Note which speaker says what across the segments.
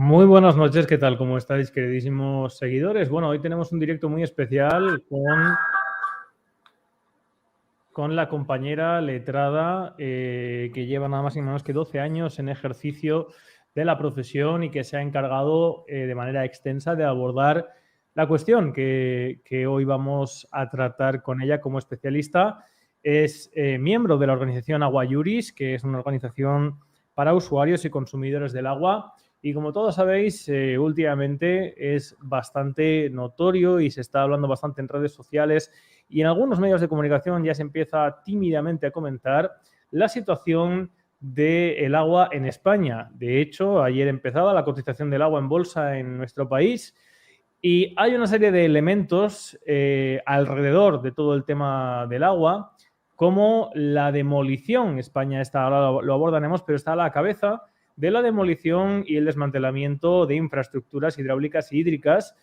Speaker 1: Muy buenas noches, ¿qué tal? ¿Cómo estáis, queridísimos seguidores? Bueno, hoy tenemos un directo muy especial con la compañera letrada que lleva nada más y nada menos que 12 años en ejercicio de la profesión y que se ha encargado de manera extensa de abordar la cuestión que hoy vamos a tratar con ella como especialista. Es miembro de la organización Agua Iuris, que es una organización para usuarios y consumidores del agua. Y como todos sabéis, últimamente es bastante notorio y se está hablando bastante en redes sociales y en algunos medios de comunicación ya se empieza tímidamente a comentar la situación del agua en España. De hecho, ayer empezaba la cotización del agua en bolsa en nuestro país y hay una serie de elementos alrededor de todo el tema del agua, como la demolición. España está, ahora lo abordaremos, pero está a la cabeza de la demolición y el desmantelamiento de infraestructuras hidráulicas y hídricas,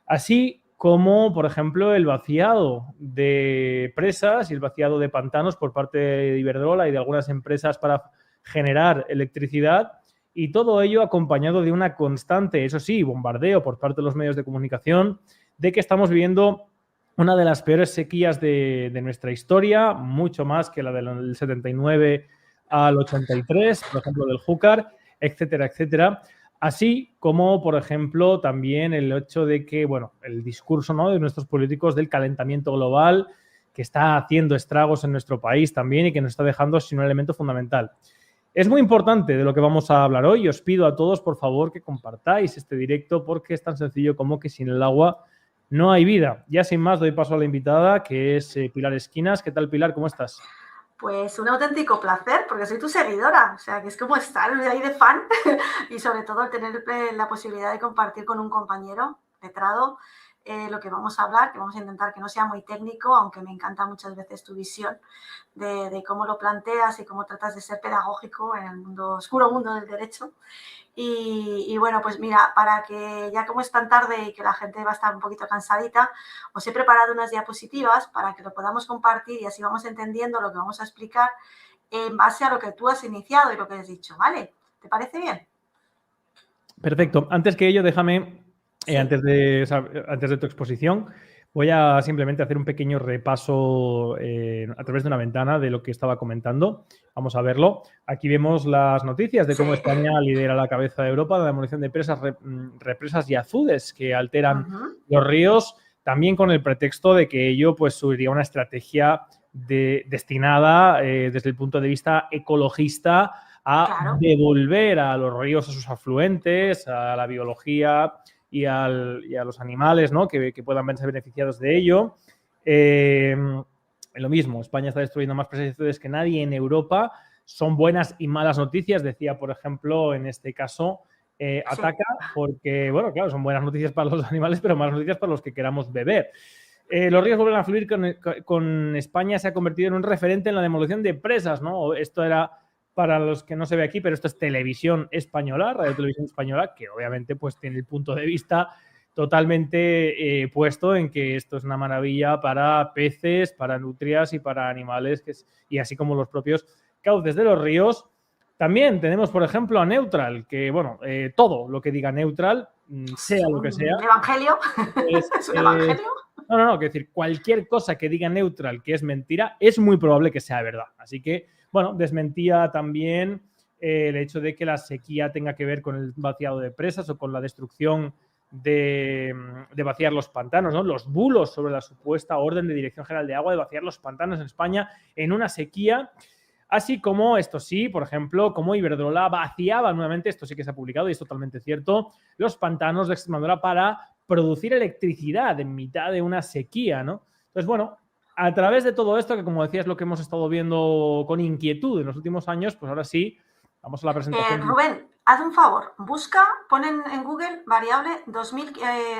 Speaker 1: así como, por ejemplo, el vaciado de presas y el vaciado de pantanos por parte de Iberdrola y de algunas empresas para generar electricidad, y todo ello acompañado de una constante, eso sí, bombardeo por parte de los medios de comunicación de que estamos viviendo una de las peores sequías de nuestra historia, mucho más que la del 79 al 83, por ejemplo, del Júcar, etcétera, etcétera. Así como, por ejemplo, también el hecho de que, bueno, el discurso, ¿no?, de nuestros políticos del calentamiento global, que está haciendo estragos en nuestro país también y que nos está dejando sin un elemento fundamental. Es muy importante de lo que vamos a hablar hoy. Os pido a todos, por favor, que compartáis este directo porque es tan sencillo como que sin el agua no hay vida. Ya sin más, doy paso a la invitada, que es Pilar Esquinas. ¿Qué tal, Pilar? ¿Cómo estás?
Speaker 2: Pues un auténtico placer, porque soy tu seguidora, o sea, que es como estar ahí de fan y sobre todo tener la posibilidad de compartir con un compañero letrado lo que vamos a hablar, que vamos a intentar que no sea muy técnico, aunque me encanta muchas veces tu visión de cómo lo planteas y cómo tratas de ser pedagógico en el mundo, oscuro mundo del derecho. Y bueno, pues mira, para que ya como es tan tarde y que la gente va a estar un poquito cansadita, os he preparado unas diapositivas para que lo podamos compartir y así vamos entendiendo lo que vamos a explicar en base a lo que tú has iniciado y lo que has dicho, ¿vale? ¿Te parece bien?
Speaker 1: Perfecto. Antes que ello, déjame,
Speaker 2: Sí.
Speaker 1: antes de tu exposición, voy a simplemente hacer un pequeño repaso a través de una ventana de lo que estaba comentando. Vamos a verlo. Aquí vemos las noticias de cómo
Speaker 2: Sí.
Speaker 1: España lidera la cabeza de Europa de la demolición de represas y azudes que alteran los ríos, también con el pretexto de que ello pues subiría una estrategia destinada desde el punto de vista ecologista a
Speaker 2: Claro.
Speaker 1: devolver a los ríos a sus afluentes, a la biología y a los animales, ¿no?, que puedan verse beneficiados de ello. Lo mismo, España está destruyendo más presas y azudes que nadie en Europa. Son buenas y malas noticias, decía, por ejemplo, en este caso, Ataca, porque, bueno, claro, son buenas noticias para los animales, pero malas noticias para los que queramos beber. Los ríos vuelven a fluir con España, se ha convertido en un referente en la demolición de presas, ¿no? Esto era, para los que no se ve aquí, pero esto es Televisión Española, Radio Televisión Española, que obviamente pues tiene el punto de vista totalmente puesto en que esto es una maravilla para peces, para nutrias y para animales, y así como los propios cauces de los ríos. También tenemos, por ejemplo, a Neutral, que, bueno, todo lo que diga Neutral, sea lo que sea.
Speaker 2: ¿Evangelio? ¿Es un evangelio?
Speaker 1: No, quiero decir, cualquier cosa que diga Neutral que es mentira, es muy probable que sea verdad. Así que, bueno, desmentía también el hecho de que la sequía tenga que ver con el vaciado de presas o con la destrucción de vaciar los pantanos, ¿no? Los bulos sobre la supuesta orden de Dirección General de Agua de vaciar los pantanos en España en una sequía. Así como, esto sí, por ejemplo, como Iberdrola vaciaba nuevamente, esto sí que se ha publicado y es totalmente cierto, los pantanos de Extremadura para producir electricidad en mitad de una sequía, ¿no? Entonces, bueno, a través de todo esto, que como decía es lo que hemos estado viendo con inquietud en los últimos años, pues ahora sí, vamos a la presentación.
Speaker 2: Rubén, haz un favor, pon en Google variable 2000,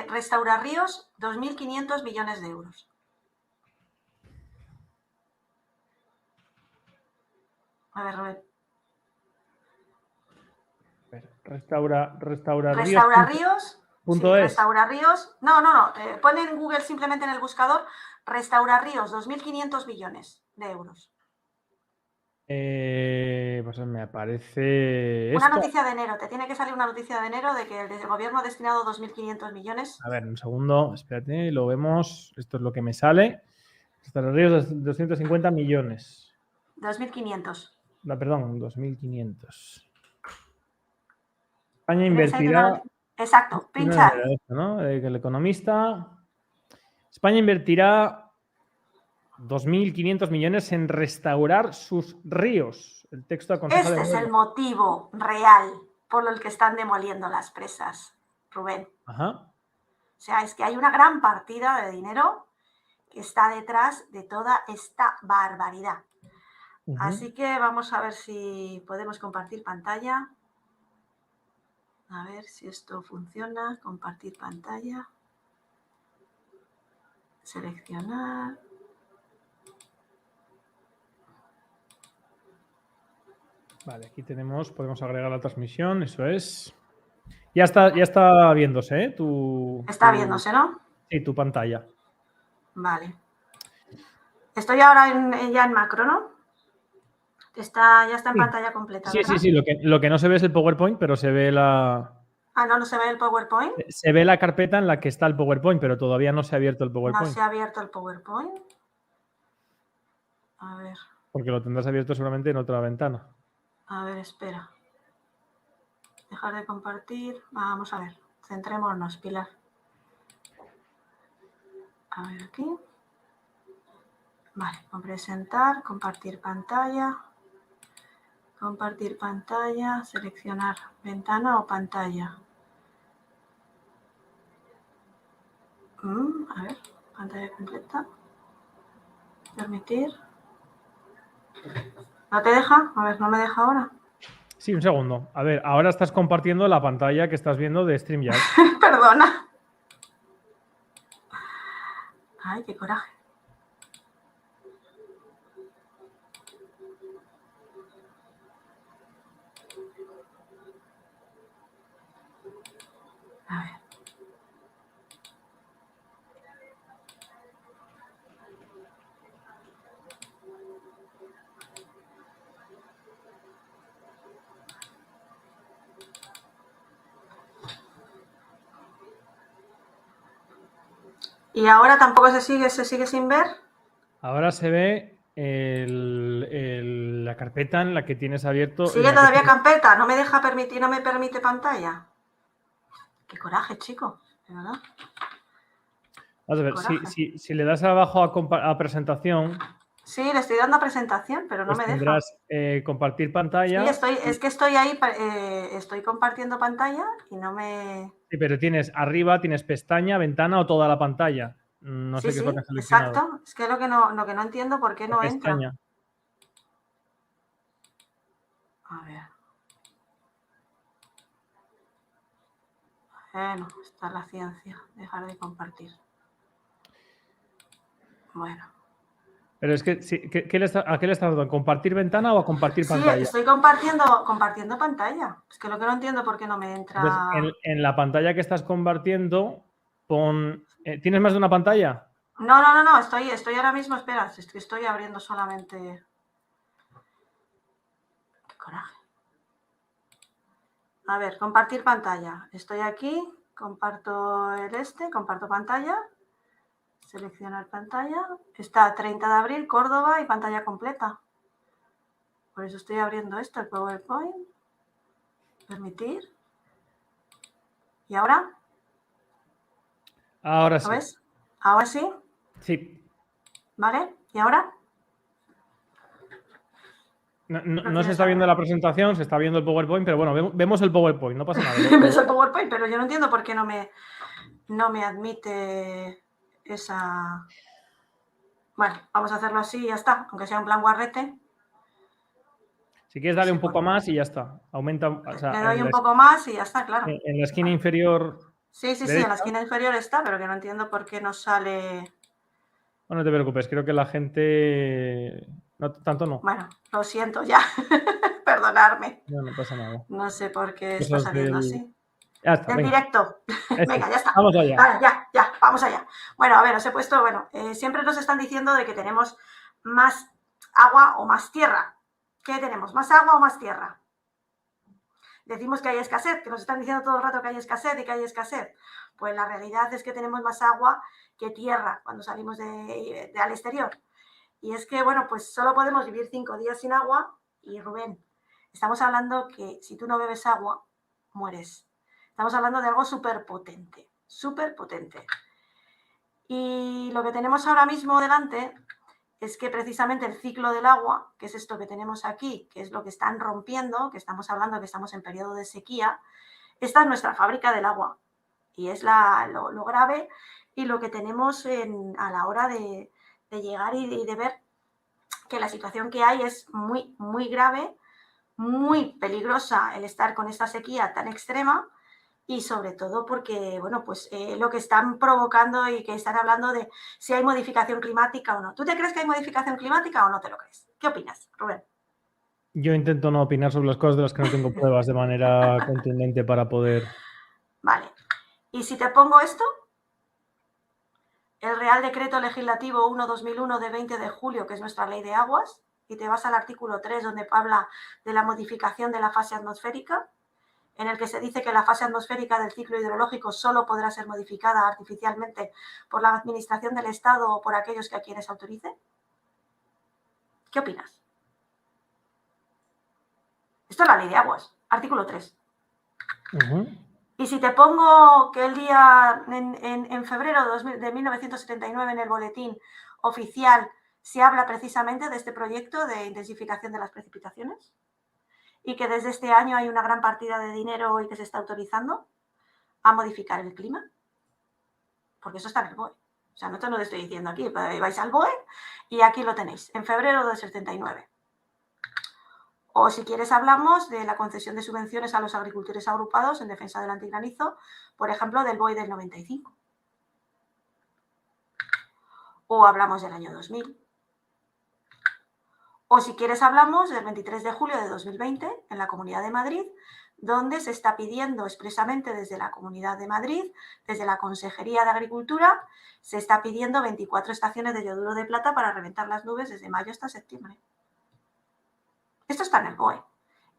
Speaker 2: Restaurar Ríos, 2.500 millones de euros. A ver, Rubén.
Speaker 1: Restaurar
Speaker 2: Ríos.
Speaker 1: Punto
Speaker 2: Sí,
Speaker 1: es.
Speaker 2: Restaurar Ríos. No. Pon en Google simplemente en el buscador Restaurar Ríos, 2.500 millones de euros.
Speaker 1: Pues me aparece
Speaker 2: Una
Speaker 1: esto.
Speaker 2: noticia de enero. Te tiene que salir una noticia de enero de que el gobierno ha destinado 2.500 millones.
Speaker 1: A ver, un segundo, espérate, lo vemos. Esto es lo que me sale. Hasta los ríos, 250 millones.
Speaker 2: 2.500.
Speaker 1: Perdón, 2.500. España
Speaker 2: Tiene que salir
Speaker 1: invertirá.
Speaker 2: Exacto, pincha ahí.
Speaker 1: Esto, ¿no? Que el economista. España invertirá 2.500 millones en restaurar sus ríos. El texto aconseja
Speaker 2: Este es el motivo real por el que están demoliendo las presas, Rubén.
Speaker 1: Ajá.
Speaker 2: O sea, es que hay una gran partida de dinero que está detrás de toda esta barbaridad. Así que vamos a ver si podemos compartir pantalla. A ver si esto funciona. Compartir pantalla. Seleccionar.
Speaker 1: Vale, aquí podemos agregar la transmisión, eso es. Ya está viéndose, ¿eh?
Speaker 2: Está viéndose, ¿no?
Speaker 1: Sí, tu pantalla.
Speaker 2: Vale. Estoy ahora ya en macro, ¿no? Ya está en pantalla completa,
Speaker 1: Sí,
Speaker 2: ¿verdad?
Speaker 1: sí. Lo que no se ve es el PowerPoint, pero se ve la...
Speaker 2: Ah, no se ve el PowerPoint.
Speaker 1: Se ve la carpeta en la que está el PowerPoint, pero todavía no se ha abierto el PowerPoint.
Speaker 2: No se ha abierto el PowerPoint. A ver.
Speaker 1: Porque lo tendrás abierto seguramente en otra ventana.
Speaker 2: A ver, espera. Dejar de compartir. Vamos a ver. Centrémonos, Pilar. A ver aquí. Vale, con presentar, compartir pantalla. Compartir pantalla, seleccionar ventana o pantalla. A ver, pantalla completa. Permitir. ¿No te deja? A ver, ¿no me deja ahora?
Speaker 1: Sí, un segundo. A ver, ahora estás compartiendo la pantalla que estás viendo de StreamYard.
Speaker 2: Perdona. Ay, qué coraje. A ver. ¿Y ahora tampoco se sigue sin ver?
Speaker 1: Ahora se ve la carpeta en la que tienes abierto.
Speaker 2: Sigue todavía carpeta, no me deja permitir, no me permite pantalla. Qué coraje, chico, de verdad.
Speaker 1: Vamos a ver, si le das abajo a presentación.
Speaker 2: Sí, le estoy dando a presentación, pero no
Speaker 1: pues
Speaker 2: me deja.
Speaker 1: Tendrás compartir pantalla.
Speaker 2: Sí, es que estoy ahí, estoy compartiendo pantalla y no me...
Speaker 1: Sí, pero tienes arriba, tienes pestaña, ventana o toda la pantalla. No sé qué es lo que has seleccionado.
Speaker 2: Exacto. Es que lo que no entiendo por qué no
Speaker 1: pestaña.
Speaker 2: entra. A ver. Bueno, está la ciencia. Dejar de compartir. Bueno.
Speaker 1: Pero es que, ¿a qué le estás dando? ¿A compartir ventana o a compartir pantalla?
Speaker 2: Sí, estoy compartiendo pantalla. Es que lo que no entiendo por qué no me entra...
Speaker 1: Entonces, en la pantalla que estás compartiendo, pon... ¿Tienes más de una pantalla?
Speaker 2: No. Estoy ahora mismo, espera, es que estoy abriendo solamente... Qué coraje. A ver, compartir pantalla. Estoy aquí, comparto comparto pantalla. Seleccionar pantalla. Está 30 de abril, Córdoba y pantalla completa. Por eso estoy abriendo esto, el PowerPoint. Permitir. ¿Y ahora?
Speaker 1: Ahora sí.
Speaker 2: ¿Lo ves? ¿Ahora sí?
Speaker 1: Sí.
Speaker 2: ¿Vale? ¿Y ahora?
Speaker 1: No se está viendo la presentación, se está viendo el PowerPoint, pero bueno, vemos el PowerPoint, no pasa nada.
Speaker 2: Vemos el PowerPoint, pero yo no entiendo por qué no me admite esa... Bueno, vamos a hacerlo así y ya está, aunque sea un plan guarrete.
Speaker 1: Si quieres darle un poco más y ya está. Aumenta. O sea,
Speaker 2: le doy un poco más y ya está, claro.
Speaker 1: En la esquina inferior.
Speaker 2: Sí, en la esquina inferior está, pero que no entiendo por qué no sale.
Speaker 1: No te preocupes, creo que la gente. No, tanto no.
Speaker 2: Bueno, lo siento ya. Perdonadme.
Speaker 1: No pasa nada.
Speaker 2: No sé por qué está saliendo así.
Speaker 1: Ya está,
Speaker 2: del directo. Venga, ya está.
Speaker 1: Vamos allá.
Speaker 2: Vale, ya, vamos allá. Bueno, a ver, os he puesto, siempre nos están diciendo de que tenemos más agua o más tierra. ¿Qué tenemos? ¿Más agua o más tierra? Decimos que hay escasez, que nos están diciendo todo el rato que hay escasez y que hay escasez. Pues la realidad es que tenemos más agua que tierra cuando salimos al exterior. Y es que, bueno, pues solo podemos vivir 5 días sin agua. Y Rubén, estamos hablando que si tú no bebes agua, mueres. Estamos hablando de algo súper potente, súper potente. Y lo que tenemos ahora mismo delante es que precisamente el ciclo del agua, que es esto que tenemos aquí, que es lo que están rompiendo, que estamos hablando que estamos en periodo de sequía, esta es nuestra fábrica del agua. Y es lo grave y lo que tenemos a la hora de llegar y de ver que la situación que hay es muy, muy grave, muy peligrosa el estar con esta sequía tan extrema y sobre todo porque, bueno, pues lo que están provocando y que están hablando de si hay modificación climática o no. ¿Tú te crees que hay modificación climática o no te lo crees? ¿Qué opinas, Rubén?
Speaker 1: Yo intento no opinar sobre las cosas de las que no tengo pruebas de manera contundente para poder...
Speaker 2: Vale. ¿Y si te pongo esto? El Real Decreto Legislativo 1/2001 de 20 de julio, que es nuestra ley de aguas, y te vas al artículo 3, donde habla de la modificación de la fase atmosférica, en el que se dice que la fase atmosférica del ciclo hidrológico solo podrá ser modificada artificialmente por la Administración del Estado o por aquellos que a quienes autorice. ¿Qué opinas? Esto es la ley de aguas, artículo 3. Y si te pongo que el día en febrero de 1979 en el boletín oficial se habla precisamente de este proyecto de intensificación de las precipitaciones y que desde este año hay una gran partida de dinero y que se está autorizando a modificar el clima, porque eso está en el BOE. O sea, no te lo estoy diciendo aquí, vais al BOE y aquí lo tenéis, en febrero del 79. O si quieres hablamos de la concesión de subvenciones a los agricultores agrupados en defensa del antigranizo, por ejemplo, del BOE del 95. O hablamos del año 2000. O si quieres hablamos del 23 de julio de 2020 en la Comunidad de Madrid, donde se está pidiendo expresamente desde la Comunidad de Madrid, desde la Consejería de Agricultura, se está pidiendo 24 estaciones de yoduro de plata para reventar las nubes desde mayo hasta septiembre. Esto está en el BOE.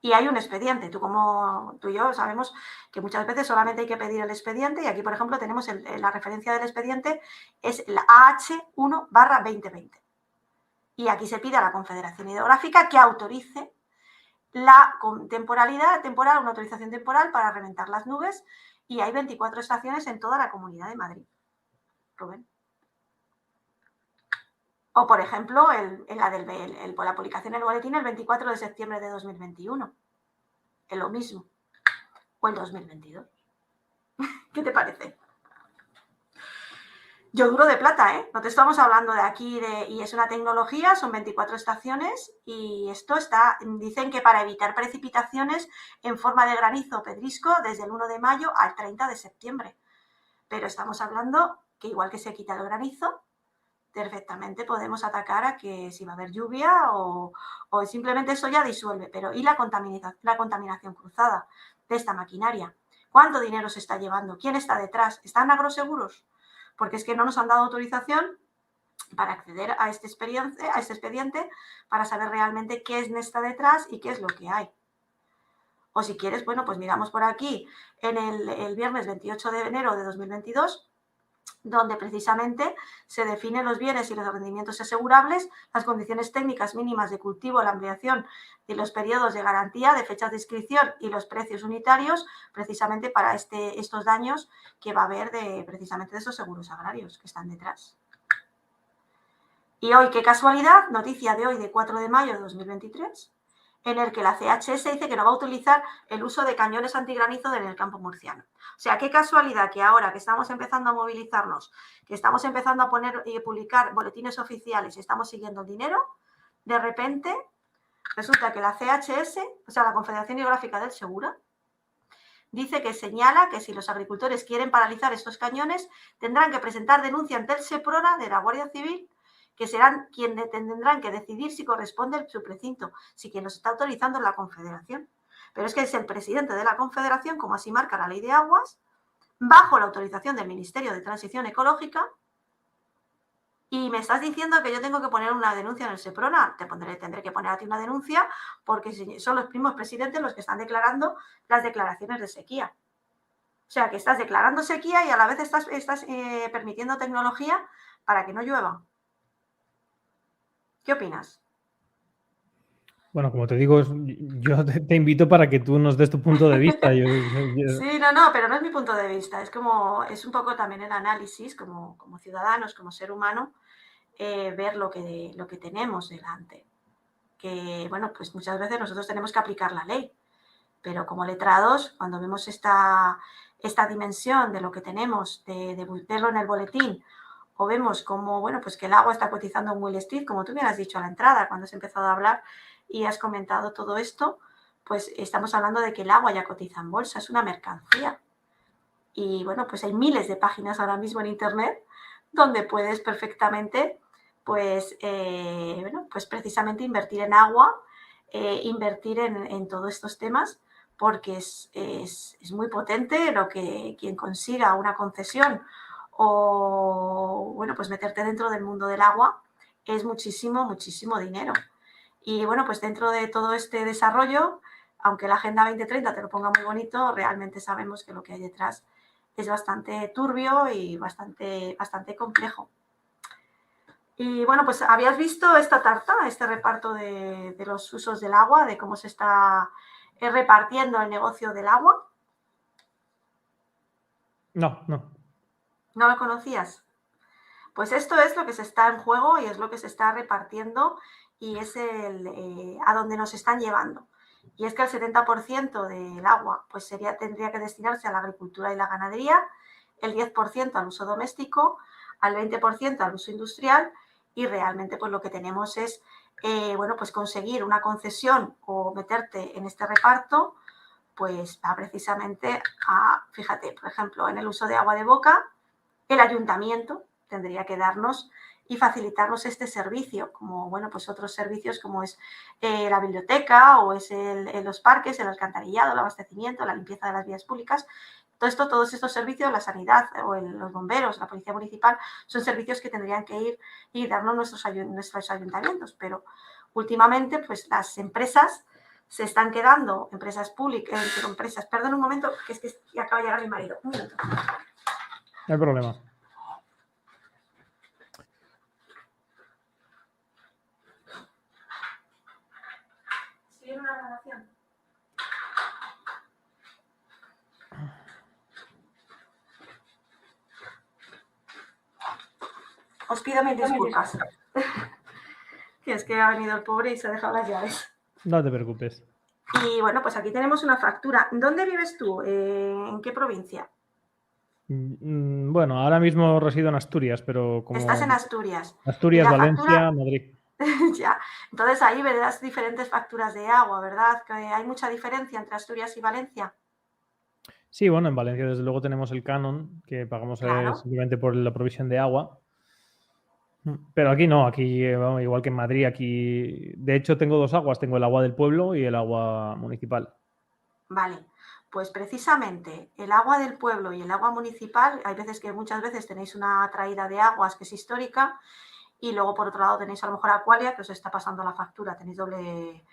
Speaker 2: Y hay un expediente. Tú y yo sabemos que muchas veces solamente hay que pedir el expediente y aquí, por ejemplo, tenemos la referencia del expediente, es la AH1/2020. Y aquí se pide a la Confederación Hidrográfica que autorice la temporalidad temporal, una autorización temporal para reventar las nubes y hay 24 estaciones en toda la Comunidad de Madrid. Rubén. O, por ejemplo, la publicación en el boletín el 24 de septiembre de 2021. Es lo mismo. O el 2022. ¿Qué te parece? Yoduro de plata, ¿eh? No te estamos hablando de aquí y es una tecnología, son 24 estaciones y esto dicen que para evitar precipitaciones en forma de granizo o pedrisco desde el 1 de mayo al 30 de septiembre. Pero estamos hablando que igual que se quita el granizo, perfectamente podemos atacar a que si va a haber lluvia o simplemente eso ya disuelve. Pero ¿y la contaminación cruzada de esta maquinaria? ¿Cuánto dinero se está llevando? ¿Quién está detrás? ¿Están agroseguros? Porque es que no nos han dado autorización para acceder a este expediente para saber realmente qué está detrás y qué es lo que hay. O si quieres, bueno, pues miramos por aquí en el viernes 28 de enero de 2022, donde precisamente se definen los bienes y los rendimientos asegurables, las condiciones técnicas mínimas de cultivo, la ampliación de los periodos de garantía, de fechas de inscripción y los precios unitarios, precisamente para estos daños que va a haber precisamente de esos seguros agrarios que están detrás. Y hoy, qué casualidad, noticia de hoy, de 4 de mayo de 2023, en el que la CHS dice que no va a utilizar el uso de cañones antigranizo en el campo murciano. O sea, qué casualidad que ahora que estamos empezando a movilizarnos, que estamos empezando a poner y publicar boletines oficiales y estamos siguiendo el dinero, de repente resulta que la CHS, o sea, la Confederación Hidrográfica del Segura, dice que señala que si los agricultores quieren paralizar estos cañones, tendrán que presentar denuncia ante el SEPRONA de la Guardia Civil, que serán quienes tendrán que decidir si corresponde su precinto, si quien los está autorizando es la Confederación. Pero es que es el presidente de la Confederación, como así marca la Ley de Aguas, bajo la autorización del Ministerio de Transición Ecológica, Y me estás diciendo que yo tengo que poner una denuncia en el Seprona. Tendré que poner a ti una denuncia porque son los mismos presidentes los que están declarando las declaraciones de sequía. O sea, que estás declarando sequía y a la vez estás permitiendo tecnología para que no llueva. ¿Qué opinas?
Speaker 1: Bueno, como te digo, yo te invito para que tú nos des tu punto de vista.
Speaker 2: Sí, no, pero no es mi punto de vista. Es un poco también el análisis como ciudadanos, como ser humano, ver lo que tenemos delante. Que, bueno, pues muchas veces nosotros tenemos que aplicar la ley, pero como letrados, cuando vemos esta dimensión de lo que tenemos, de verlo en el boletín, o vemos como, bueno, pues que el agua está cotizando en Wall Street, como tú me has dicho a la entrada, cuando has empezado a hablar y has comentado todo esto, pues estamos hablando de que el agua ya cotiza en bolsa, es una mercancía. Y bueno, pues hay miles de páginas ahora mismo en Internet donde puedes perfectamente, pues, bueno, pues precisamente invertir en agua, invertir en todos estos temas, porque es muy potente lo que quien consiga una concesión o, bueno, pues meterte dentro del mundo del agua es muchísimo, muchísimo dinero. Y bueno, pues dentro de todo este desarrollo, aunque la Agenda 2030 te lo ponga muy bonito, realmente sabemos que lo que hay detrás es bastante turbio y bastante complejo. Y bueno, pues ¿habías visto esta tarta, este reparto de los usos del agua, de cómo se está repartiendo el negocio del agua?
Speaker 1: No, no.
Speaker 2: ¿No lo conocías? Pues esto es lo que se está en juego y es lo que se está repartiendo y es a donde nos están llevando. Y es que el 70% del agua pues tendría que destinarse a la agricultura y la ganadería, el 10% al uso doméstico, al 20% al uso industrial y realmente pues lo que tenemos es bueno, pues conseguir una concesión o meterte en este reparto pues va precisamente fíjate, por ejemplo, en el uso de agua de boca, el ayuntamiento tendría que darnos y facilitarnos este servicio, como bueno, pues otros servicios como es la biblioteca o es los parques, el alcantarillado, el abastecimiento, la limpieza de las vías públicas. Todos estos servicios, la sanidad o los bomberos, la policía municipal, son servicios que tendrían que ir y darnos nuestros ayuntamientos, pero últimamente pues las empresas se están quedando, empresas públicas, perdón un momento, que es que acaba de llegar mi marido, un minuto.
Speaker 1: No hay problema.
Speaker 2: Estoy en una grabación. Os pido mil disculpas. Que es que ha venido el pobre y se ha dejado las llaves.
Speaker 1: No te preocupes.
Speaker 2: Y bueno, pues aquí tenemos una factura. ¿Dónde vives tú? ¿En qué provincia?
Speaker 1: Bueno, ahora mismo resido en Asturias, pero como...
Speaker 2: Estás en Asturias. Y
Speaker 1: Asturias,
Speaker 2: la
Speaker 1: Valencia,
Speaker 2: factura...
Speaker 1: Madrid.
Speaker 2: Ya. Entonces ahí verás diferentes facturas de agua, ¿verdad? Que hay mucha diferencia entre Asturias y Valencia.
Speaker 1: Sí, bueno, en Valencia desde luego tenemos el canon, que pagamos
Speaker 2: Claro.
Speaker 1: simplemente por la provisión de agua. Pero aquí no, aquí igual que en Madrid, aquí de hecho tengo dos aguas, tengo el agua del pueblo y el agua municipal.
Speaker 2: Vale, pues precisamente el agua del pueblo y el agua municipal, hay veces que muchas veces tenéis una traída de aguas que es histórica y luego por otro lado tenéis a lo mejor Aqualia que os está pasando la factura, tenéis doble.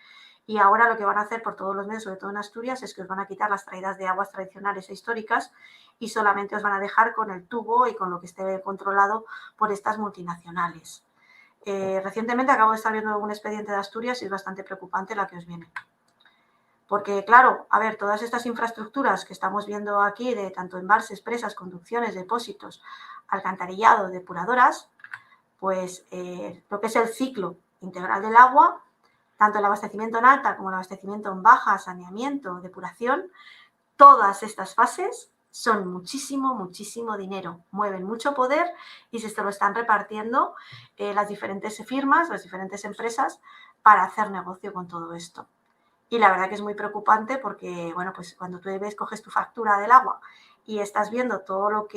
Speaker 2: Y ahora lo que van a hacer por todos los medios, sobre todo en Asturias, es que os van a quitar las traídas de aguas tradicionales e históricas y solamente os van a dejar con el tubo y con lo que esté controlado por estas multinacionales. Recientemente acabo de estar viendo un expediente de Asturias y es bastante preocupante la que os viene. Porque, claro, a ver, todas estas infraestructuras que estamos viendo aquí, de tanto embalses, presas, conducciones, depósitos, alcantarillado, depuradoras, pues lo que es el ciclo integral del agua, tanto el abastecimiento en alta como el abastecimiento en baja, saneamiento, depuración, todas estas fases son muchísimo, muchísimo dinero, mueven mucho poder y se lo están repartiendo las diferentes firmas, las diferentes empresas para hacer negocio con todo esto. Y la verdad que es muy preocupante porque, bueno, pues cuando tú ves, coges tu factura del agua y estás viendo todo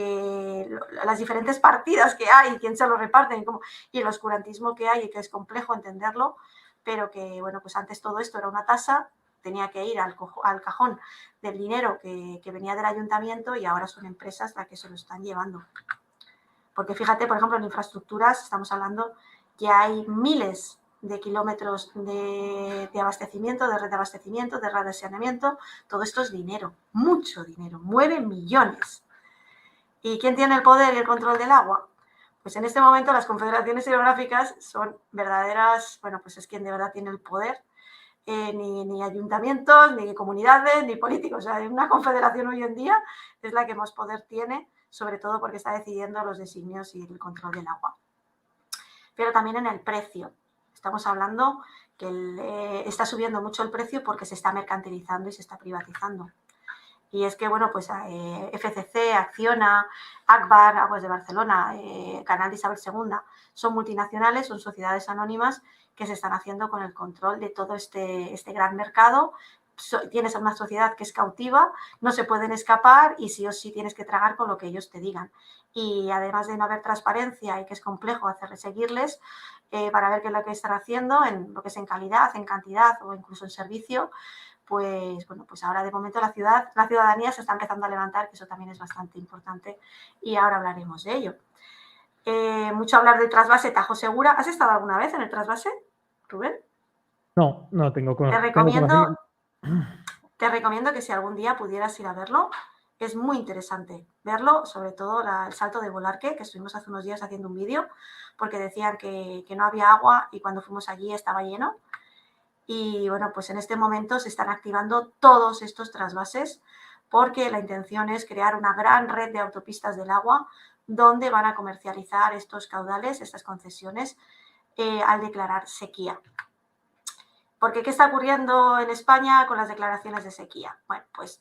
Speaker 2: las diferentes partidas que hay, quién se lo reparten y el oscurantismo que hay y que es complejo entenderlo, pero que, bueno, pues antes todo esto era una tasa, tenía que ir al cajón del dinero que venía del ayuntamiento y ahora son empresas las que se lo están llevando. Porque fíjate, por ejemplo, en infraestructuras estamos hablando que hay miles de kilómetros de abastecimiento, de red de abastecimiento, de red de saneamiento. Todo esto es dinero, mucho dinero, mueve millones. ¿Y quién tiene el poder y el control del agua? Pues en este momento las confederaciones hidrográficas son verdaderas, bueno, pues es quien de verdad tiene el poder. Ni ayuntamientos, ni comunidades, ni políticos. O sea, una confederación hoy en día es la que más poder tiene, sobre todo porque está decidiendo los designios y el control del agua. Pero también en el precio. Estamos hablando que está subiendo mucho el precio porque se está mercantilizando y se está privatizando. Y es que, bueno, pues FCC, Acciona, Agbar, Aguas de Barcelona, Canal de Isabel II, son multinacionales, son sociedades anónimas que se están haciendo con el control de todo este gran mercado. Tienes a una sociedad que es cautiva, no se pueden escapar y sí o sí tienes que tragar con lo que ellos te digan. Y además de no haber transparencia y que es complejo seguirles para ver qué es lo que están haciendo, en lo que es en calidad, en cantidad o incluso en servicio, pues bueno, pues ahora de momento la ciudadanía se está empezando a levantar, que eso también es bastante importante y ahora hablaremos de ello. Mucho hablar del trasvase Tajo Segura. ¿Has estado alguna vez en el trasvase, Rubén?
Speaker 1: No, no tengo
Speaker 2: Te
Speaker 1: conocimiento.
Speaker 2: recomiendo que si algún día pudieras ir a verlo, es muy interesante verlo, sobre todo el salto de Volarque, que estuvimos hace unos días haciendo un vídeo, porque decían que no había agua y cuando fuimos allí estaba lleno. Y bueno, pues en este momento se están activando todos estos trasvases porque la intención es crear una gran red de autopistas del agua donde van a comercializar estos caudales, estas concesiones, al declarar sequía. Porque ¿qué está ocurriendo en España con las declaraciones de sequía? Bueno, pues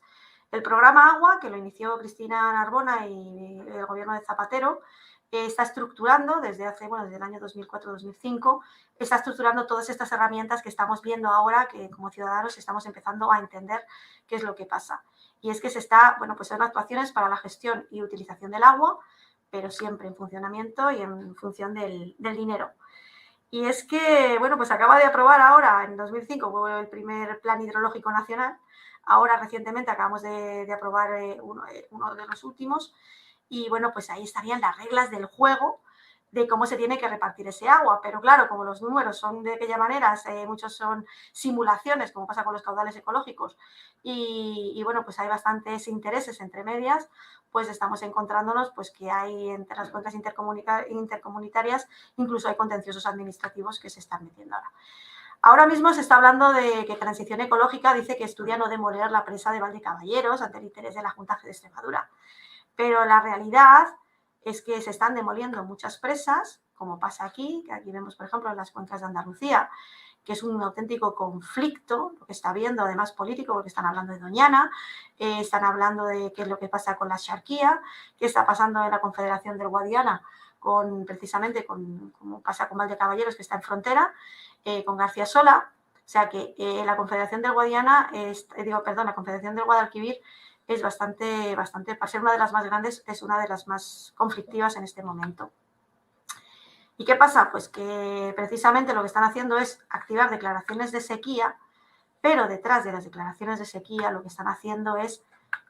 Speaker 2: el programa Agua, que lo inició Cristina Narbona y el gobierno de Zapatero, está estructurando desde el año 2004-2005, está estructurando todas estas herramientas que estamos viendo ahora, que como ciudadanos estamos empezando a entender qué es lo que pasa. Y es que pues son actuaciones para la gestión y utilización del agua, pero siempre en funcionamiento y en función del dinero. Y es que, bueno, pues acaba de aprobar ahora, en 2005, fue el primer Plan Hidrológico Nacional. Ahora, recientemente, acabamos de aprobar uno de los últimos. Y, bueno, pues ahí estarían las reglas del juego de cómo se tiene que repartir ese agua. Pero, claro, como los números son de aquella manera, muchos son simulaciones, como pasa con los caudales ecológicos, y bueno, pues hay bastantes intereses entre medias, pues estamos encontrándonos pues que hay entre las cuencas intercomunitarias, incluso hay contenciosos administrativos que se están metiendo ahora. Ahora mismo se está hablando de que Transición Ecológica dice que estudia no demoler la presa de Valdecaballeros ante el interés de la Junta de Extremadura. Pero la realidad es que se están demoliendo muchas presas, como pasa aquí, que aquí vemos, por ejemplo, en las cuencas de Andalucía, que es un auténtico conflicto, lo que está habiendo, además político, porque están hablando de Doñana, están hablando de qué es lo que pasa con la Xarquía, qué está pasando en la Confederación del Guadiana, precisamente como pasa con Valdecaballeros, que está en frontera, con García Sola. O sea que la Confederación del Guadiana, la Confederación del Guadalquivir es bastante, para ser una de las más grandes, es una de las más conflictivas en este momento. ¿Y qué pasa? Pues que precisamente lo que están haciendo es activar declaraciones de sequía, pero detrás de las declaraciones de sequía lo que están haciendo es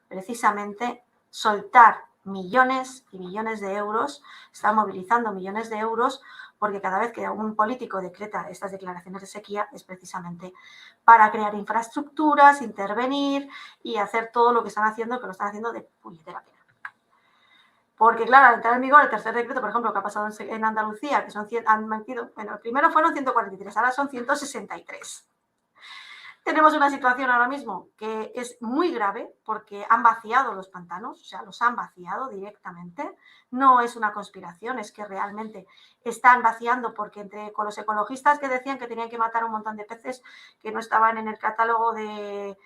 Speaker 2: precisamente soltar millones y millones de euros, están movilizando millones de euros, porque cada vez que un político decreta estas declaraciones de sequía es precisamente para crear infraestructuras, intervenir y hacer todo lo que están haciendo, que lo están haciendo de puñetera pena. Porque, claro, al entrar en vigor el tercer decreto, por ejemplo, que ha pasado en Andalucía, que han metido, bueno, primero fueron 143, ahora son 163. Tenemos una situación ahora mismo que es muy grave porque han vaciado los pantanos, o sea, los han vaciado directamente. No es una conspiración, es que realmente están vaciando porque con los ecologistas que decían que tenían que matar un montón de peces que no estaban en el catálogo de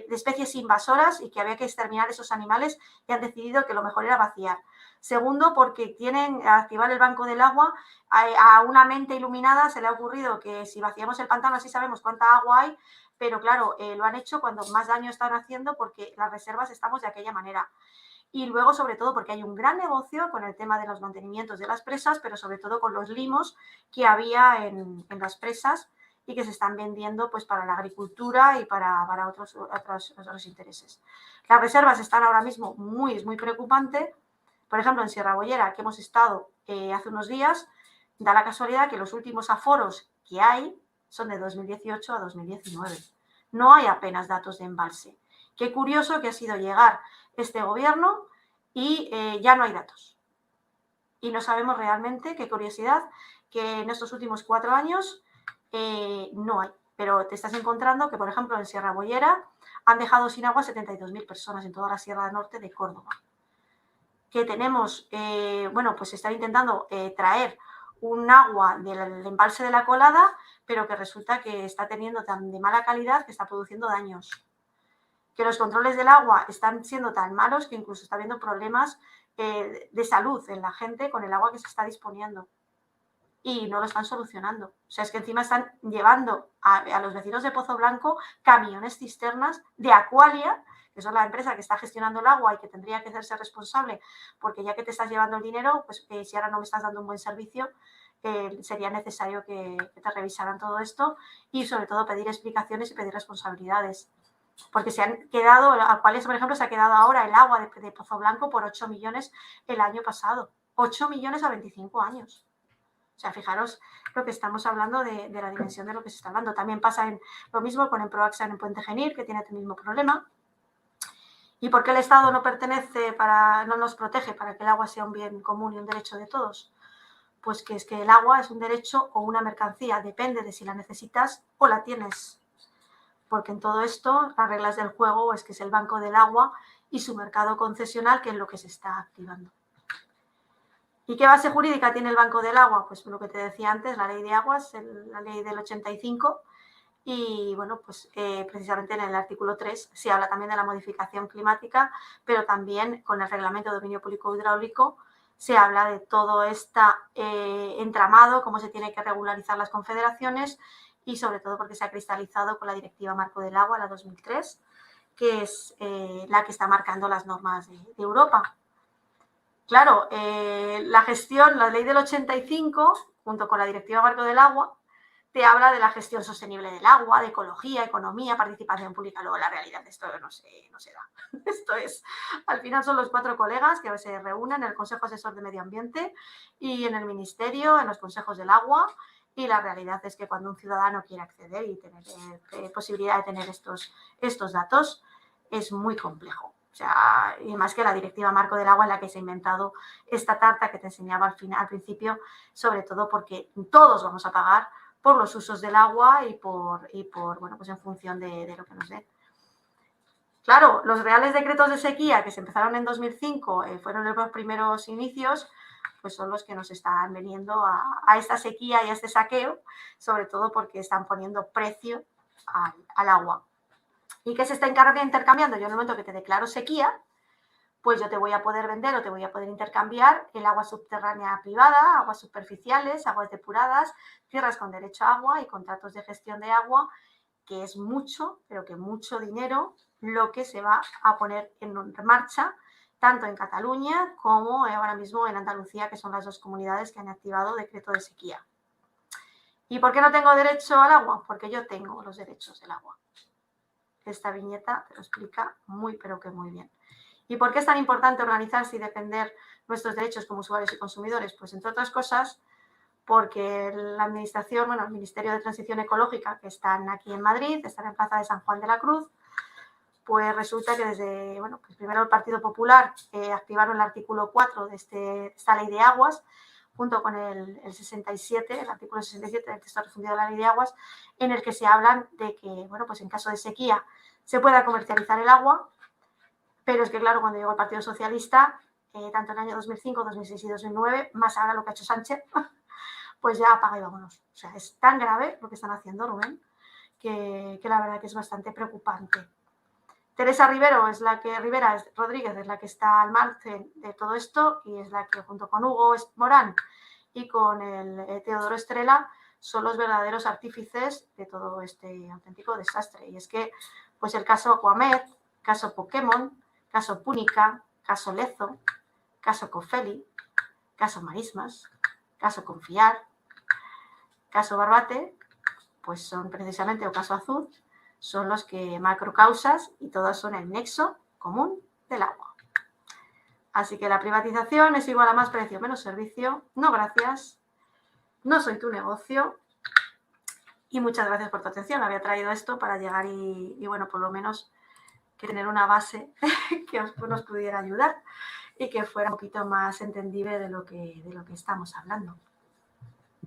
Speaker 2: especies invasoras y que había que exterminar esos animales, y han decidido que lo mejor era vaciar. Segundo, porque tienen que activar el banco del agua. A una mente iluminada se le ha ocurrido que si vaciamos el pantano así sabemos cuánta agua hay, pero claro, lo han hecho cuando más daño están haciendo porque las reservas estamos de aquella manera. Y luego, sobre todo, porque hay un gran negocio con el tema de los mantenimientos de las presas, pero sobre todo con los limos que había en las presas y que se están vendiendo pues para la agricultura y para otros intereses. Las reservas están ahora mismo muy preocupante Por ejemplo, en Sierra Bollera, que hemos estado hace unos días, da la casualidad que los últimos aforos que hay son de 2018 a 2019. No hay apenas datos de embalse. Qué curioso que ha sido llegar este gobierno y ya no hay datos. Y no sabemos realmente, qué curiosidad, que en estos últimos 4 años no hay. Pero te estás encontrando que, por ejemplo, en Sierra Bollera han dejado sin agua 72.000 personas en toda la Sierra Norte de Córdoba. Que tenemos, bueno, pues estar intentando traer un agua del embalse de la Colada, pero que resulta que está teniendo tan de mala calidad que está produciendo daños. Que los controles del agua están siendo tan malos que incluso está habiendo problemas de salud en la gente con el agua que se está disponiendo. Y no lo están solucionando. O sea, es que encima están llevando a los vecinos de Pozo Blanco camiones cisternas de Aqualia, que son la empresa que está gestionando el agua y que tendría que hacerse responsable, porque ya que te estás llevando el dinero, pues si ahora no me estás dando un buen servicio, sería necesario que te revisaran todo esto y sobre todo pedir explicaciones y pedir responsabilidades. Porque se han quedado, Aqualia, por ejemplo, se ha quedado ahora el agua de Pozo Blanco por 8 millones el año pasado. 8 millones a 25 años. O sea, fijaros lo que estamos hablando de la dimensión de lo que se está hablando. También pasa lo mismo con el Proaxa en Puente Genil, que tiene el mismo problema. ¿Y por qué el Estado no nos protege para que el agua sea un bien común y un derecho de todos? Pues que es que el agua es un derecho o una mercancía, depende de si la necesitas o la tienes. Porque en todo esto, las reglas del juego es que es el Banco del Agua y su mercado concesional, que es lo que se está activando. ¿Y qué base jurídica tiene el Banco del Agua? Pues lo que te decía antes, la Ley de Aguas, la Ley del 85, y bueno, pues precisamente en el artículo 3 se habla también de la modificación climática, pero también con el Reglamento de Dominio Público Hidráulico se habla de todo este entramado, cómo se tiene que regularizar las confederaciones y sobre todo porque se ha cristalizado con la Directiva Marco del Agua, la 2003, que es la que está marcando las normas de Europa. Claro, la gestión, la ley del 85, junto con la Directiva Marco del Agua, te habla de la gestión sostenible del agua, de ecología, economía, participación pública. Luego la realidad de esto no se da. Esto es, al final son los 4 colegas que se reúnen en el Consejo Asesor de Medio Ambiente y en el Ministerio, en los consejos del agua, y la realidad es que cuando un ciudadano quiere acceder y tener posibilidad de tener estos datos, es muy complejo. O sea, y más que la Directiva Marco del Agua en la que se ha inventado esta tarta que te enseñaba al principio, sobre todo porque todos vamos a pagar por los usos del agua y por bueno, pues en función de lo que nos den. Claro, los reales decretos de sequía que se empezaron en 2005 fueron los primeros inicios, pues son los que nos están veniendo a esta sequía y a este saqueo, sobre todo porque están poniendo precio al agua. ¿Y qué se está intercambiando? Yo en el momento que te declaro sequía, pues yo te voy a poder vender o te voy a poder intercambiar el agua subterránea privada, aguas superficiales, aguas depuradas, tierras con derecho a agua y contratos de gestión de agua, que es mucho, pero que mucho dinero lo que se va a poner en marcha, tanto en Cataluña como ahora mismo en Andalucía, que son las 2 comunidades que han activado decreto de sequía. ¿Y por qué no tengo derecho al agua? Porque yo tengo los derechos del agua. Esta viñeta te lo explica muy, pero que muy bien. ¿Y por qué es tan importante organizarse y defender nuestros derechos como usuarios y consumidores? Pues, entre otras cosas, porque la administración, bueno, el Ministerio de Transición Ecológica, que están aquí en Madrid, están en Plaza de San Juan de la Cruz, pues resulta que desde, bueno, pues primero el Partido Popular activaron el artículo 4 de esta Ley de Aguas, junto con el 67, el artículo 67 del texto refundido de la Ley de Aguas, en el que se hablan de que, bueno, pues en caso de sequía se pueda comercializar el agua, pero es que, claro, cuando llegó el Partido Socialista, tanto en el año 2005, 2006 y 2009, más ahora lo que ha hecho Sánchez, pues ya apaga y vámonos. O sea, es tan grave lo que están haciendo, Rubén, que la verdad que es bastante preocupante. Teresa Rivera Rodríguez es la que está al margen de todo esto y es la que, junto con Hugo Morán y con el Teodoro Estrella, son los verdaderos artífices de todo este auténtico desastre. Y es que, pues el caso Aquamed, caso Pokémon, caso Púnica, caso Lezo, caso Cofeli, caso Marismas, caso Confiar, caso Barbate, pues son precisamente, o caso Azul, son los que macrocausas y todas son el nexo común del agua. Así que la privatización es igual a más precio, menos servicio. No, gracias. No soy tu negocio. Y muchas gracias por tu atención. Había traído esto para llegar y bueno, por lo menos que tener una base que nos pudiera ayudar y que fuera un poquito más entendible de lo que estamos hablando.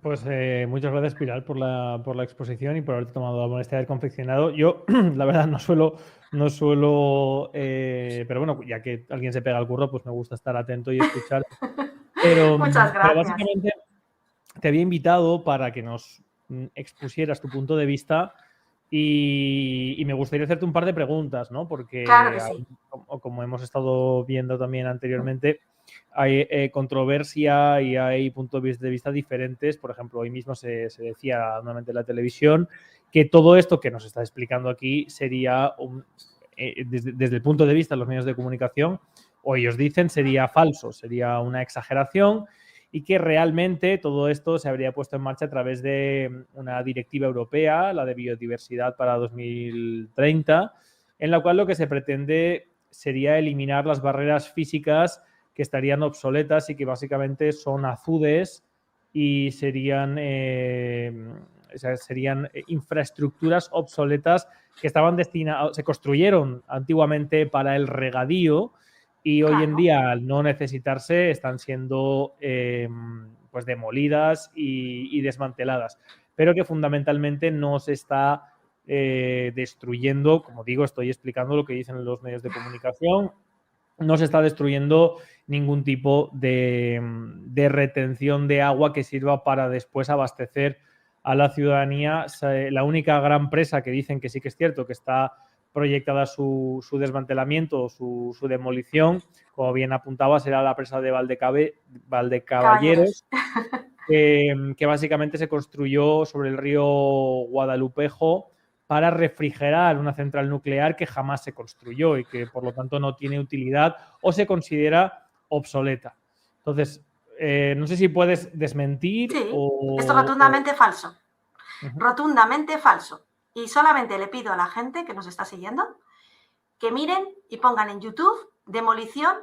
Speaker 1: Pues muchas gracias, Pilar, por la exposición y por haberte tomado la molestia de haber confeccionado. Yo, la verdad, no suelo, pero bueno, ya que alguien se pega al curro, pues me gusta estar atento y escuchar. Pero
Speaker 2: Muchas gracias.
Speaker 1: básicamente te había invitado para que nos expusieras tu punto de vista y me gustaría hacerte un par de preguntas, ¿no? Porque,
Speaker 2: claro que sí.
Speaker 1: como hemos estado viendo también anteriormente, hay controversia y hay puntos de vista diferentes. Por ejemplo, hoy mismo se decía nuevamente en la televisión que todo esto que nos está explicando aquí sería, desde el punto de vista de los medios de comunicación, o ellos dicen, sería falso, sería una exageración y que realmente todo esto se habría puesto en marcha a través de una directiva europea, la de biodiversidad para 2030, en la cual lo que se pretende sería eliminar las barreras físicas que estarían obsoletas y que básicamente son azudes y serían infraestructuras obsoletas que estaban destinadas, se construyeron antiguamente para el regadío y hoy en día, al no necesitarse, están siendo pues demolidas y desmanteladas, pero que fundamentalmente no se está destruyendo, como digo, estoy explicando lo que dicen los medios de comunicación, no se está destruyendo ningún tipo de retención de agua que sirva para después abastecer a la ciudadanía. La única gran presa que dicen que sí que es cierto que está proyectada su desmantelamiento o su demolición, como bien apuntaba, será la presa de Valdecaballeros, que básicamente se construyó sobre el río Guadalupejo para refrigerar una central nuclear que jamás se construyó y que por lo tanto no tiene utilidad o se considera obsoleta. Entonces, no sé si puedes desmentir
Speaker 2: sí, esto es rotundamente falso. Rotundamente falso. Y solamente le pido a la gente que nos está siguiendo que miren y pongan en YouTube demolición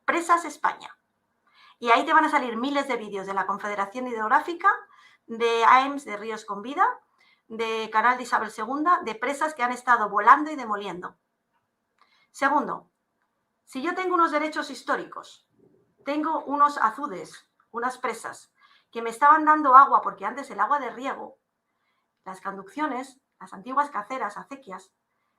Speaker 2: presas España. Y ahí te van a salir miles de vídeos de la Confederación Hidrográfica, de AEMS, de Ríos con Vida, de Canal de Isabel II, de presas que han estado volando y demoliendo. Segundo, si yo tengo unos derechos históricos, tengo unos azudes, unas presas, que me estaban dando agua, porque antes el agua de riego, las conducciones, las antiguas caceras, acequias,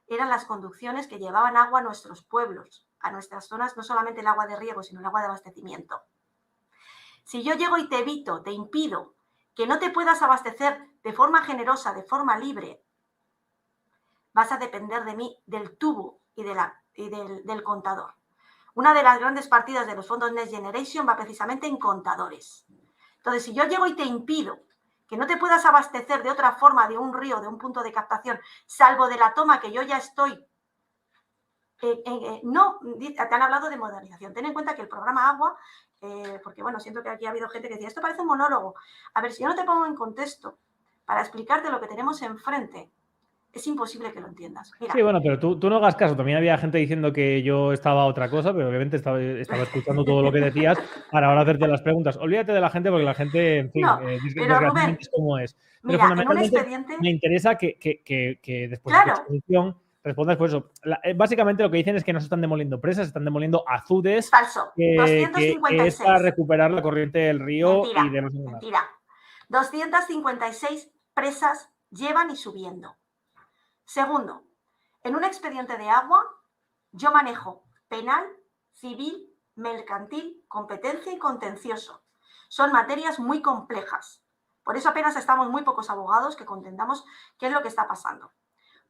Speaker 2: eran las conducciones que llevaban agua a nuestros pueblos, a nuestras zonas, no solamente el agua de riego, sino el agua de abastecimiento. Si yo llego y te evito, te impido que no te puedas abastecer de forma generosa, de forma libre, vas a depender de mí, del tubo y del contador. Una de las grandes partidas de los fondos Next Generation va precisamente en contadores. Entonces, si yo llego y te impido que no te puedas abastecer de otra forma de un río, de un punto de captación, salvo de la toma que yo ya estoy... no, te han hablado de modernización. Ten en cuenta que el programa Agua, porque bueno, siento que aquí ha habido gente que decía, esto parece un monólogo. A ver, si yo no te pongo en contexto para explicarte lo que tenemos enfrente, es imposible que lo entiendas. Mira.
Speaker 1: Sí, bueno, pero tú no hagas caso. También había gente diciendo que yo estaba a otra cosa, pero obviamente estaba escuchando todo lo que decías para ahora hacerte las preguntas. Olvídate de la gente porque la gente, en fin,
Speaker 2: no, pero Rubén,
Speaker 1: es como es. Pero
Speaker 2: mira,
Speaker 1: fundamentalmente
Speaker 2: en un expediente...
Speaker 1: me interesa que después de tu exposición respondas por eso. Básicamente lo que dicen es que no se están demoliendo presas, se están demoliendo azudes.
Speaker 2: Falso.
Speaker 1: Que
Speaker 2: 256.
Speaker 1: Es para recuperar la corriente del río.
Speaker 2: Mentira,
Speaker 1: y demás.
Speaker 2: Mentira. 256 presas llevan y subiendo. Segundo, en un expediente de agua yo manejo penal, civil, mercantil, competencia y contencioso. Son materias muy complejas. Por eso apenas estamos muy pocos abogados que contendamos qué es lo que está pasando.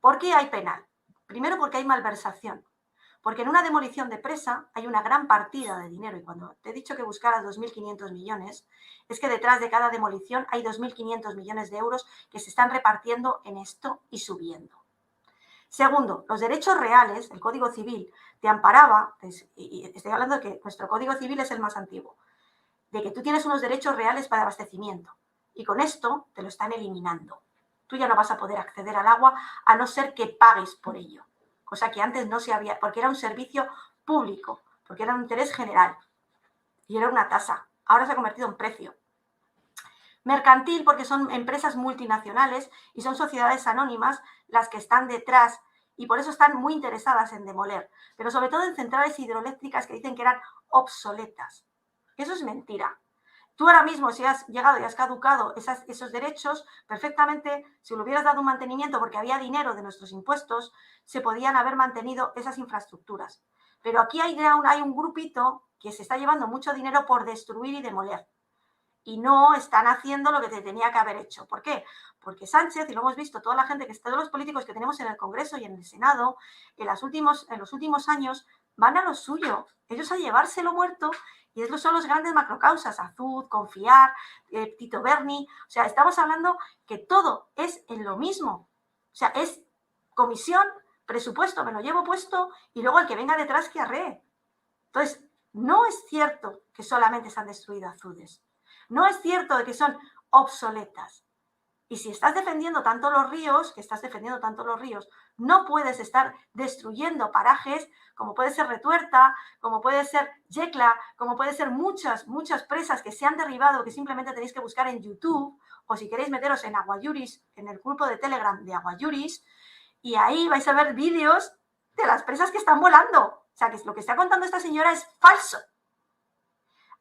Speaker 2: ¿Por qué hay penal? Primero porque hay malversación. Porque en una demolición de presa hay una gran partida de dinero. Y cuando te he dicho que buscaras 2.500 millones, es que detrás de cada demolición hay 2.500 millones de euros que se están repartiendo en esto y subiendo. Segundo, los derechos reales, el Código Civil, te amparaba, y estoy hablando de que nuestro Código Civil es el más antiguo, de que tú tienes unos derechos reales para abastecimiento. Y con esto te lo están eliminando. Tú ya no vas a poder acceder al agua a no ser que pagues por ello. Cosa que antes no se había, porque era un servicio público, porque era un interés general y era una tasa. Ahora se ha convertido en precio. Mercantil, porque son empresas multinacionales y son sociedades anónimas las que están detrás y por eso están muy interesadas en demoler, pero sobre todo en centrales hidroeléctricas que dicen que eran obsoletas. Eso es mentira. Tú ahora mismo, si has llegado y has caducado esos derechos, perfectamente, si le hubieras dado un mantenimiento porque había dinero de nuestros impuestos, se podían haber mantenido esas infraestructuras. Pero aquí hay un grupito que se está llevando mucho dinero por destruir y demoler. Y no están haciendo lo que te tenía que haber hecho. ¿Por qué? Porque Sánchez, y lo hemos visto, toda la gente todos los políticos que tenemos en el Congreso y en el Senado, en los últimos años, van a lo suyo. Ellos a llevárselo muerto, y esos son los grandes macrocausas, Azud, Confiar, Tito Berni. O sea, estamos hablando que todo es en lo mismo. O sea, es comisión, presupuesto, me lo llevo puesto, y luego el que venga detrás que arree. Entonces, no es cierto que solamente se han destruido Azudes. No es cierto de que son obsoletas. Y si estás defendiendo tanto los ríos, no puedes estar destruyendo parajes como puede ser Retuerta, como puede ser Yecla, como puede ser muchas presas que se han derribado, que simplemente tenéis que buscar en YouTube, o si queréis meteros en Aguayuris, en el grupo de Telegram de Aguayuris, y ahí vais a ver vídeos de las presas que están volando. O sea, que lo que está contando esta señora es falso.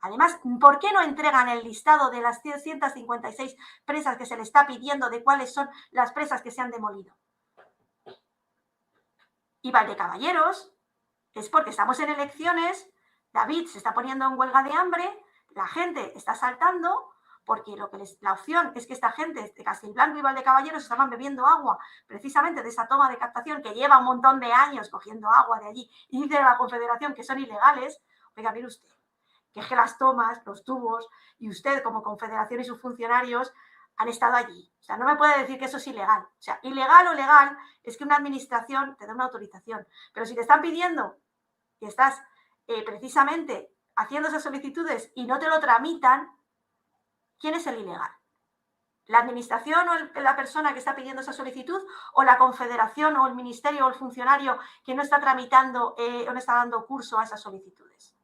Speaker 2: Además, ¿por qué no entregan el listado de las 156 presas que se le está pidiendo de cuáles son las presas que se han demolido? Y Valdecaballeros es porque estamos en elecciones, David se está poniendo en huelga de hambre, la gente está saltando, porque la opción es que esta gente de Castilblanco y Valdecaballeros estaban bebiendo agua precisamente de esa toma de captación que lleva un montón de años cogiendo agua de allí y dice la Confederación que son ilegales. Oiga, mire usted, que es que las tomas, los tubos, y usted como confederación y sus funcionarios han estado allí. O sea, no me puede decir que eso es ilegal. O sea, ilegal o legal es que una administración te da una autorización. Pero si te están pidiendo que estás precisamente haciendo esas solicitudes y no te lo tramitan, ¿quién es el ilegal? ¿La administración o la persona que está pidiendo esa solicitud, o la confederación o el ministerio o el funcionario que no está tramitando o no está dando curso a esas solicitudes?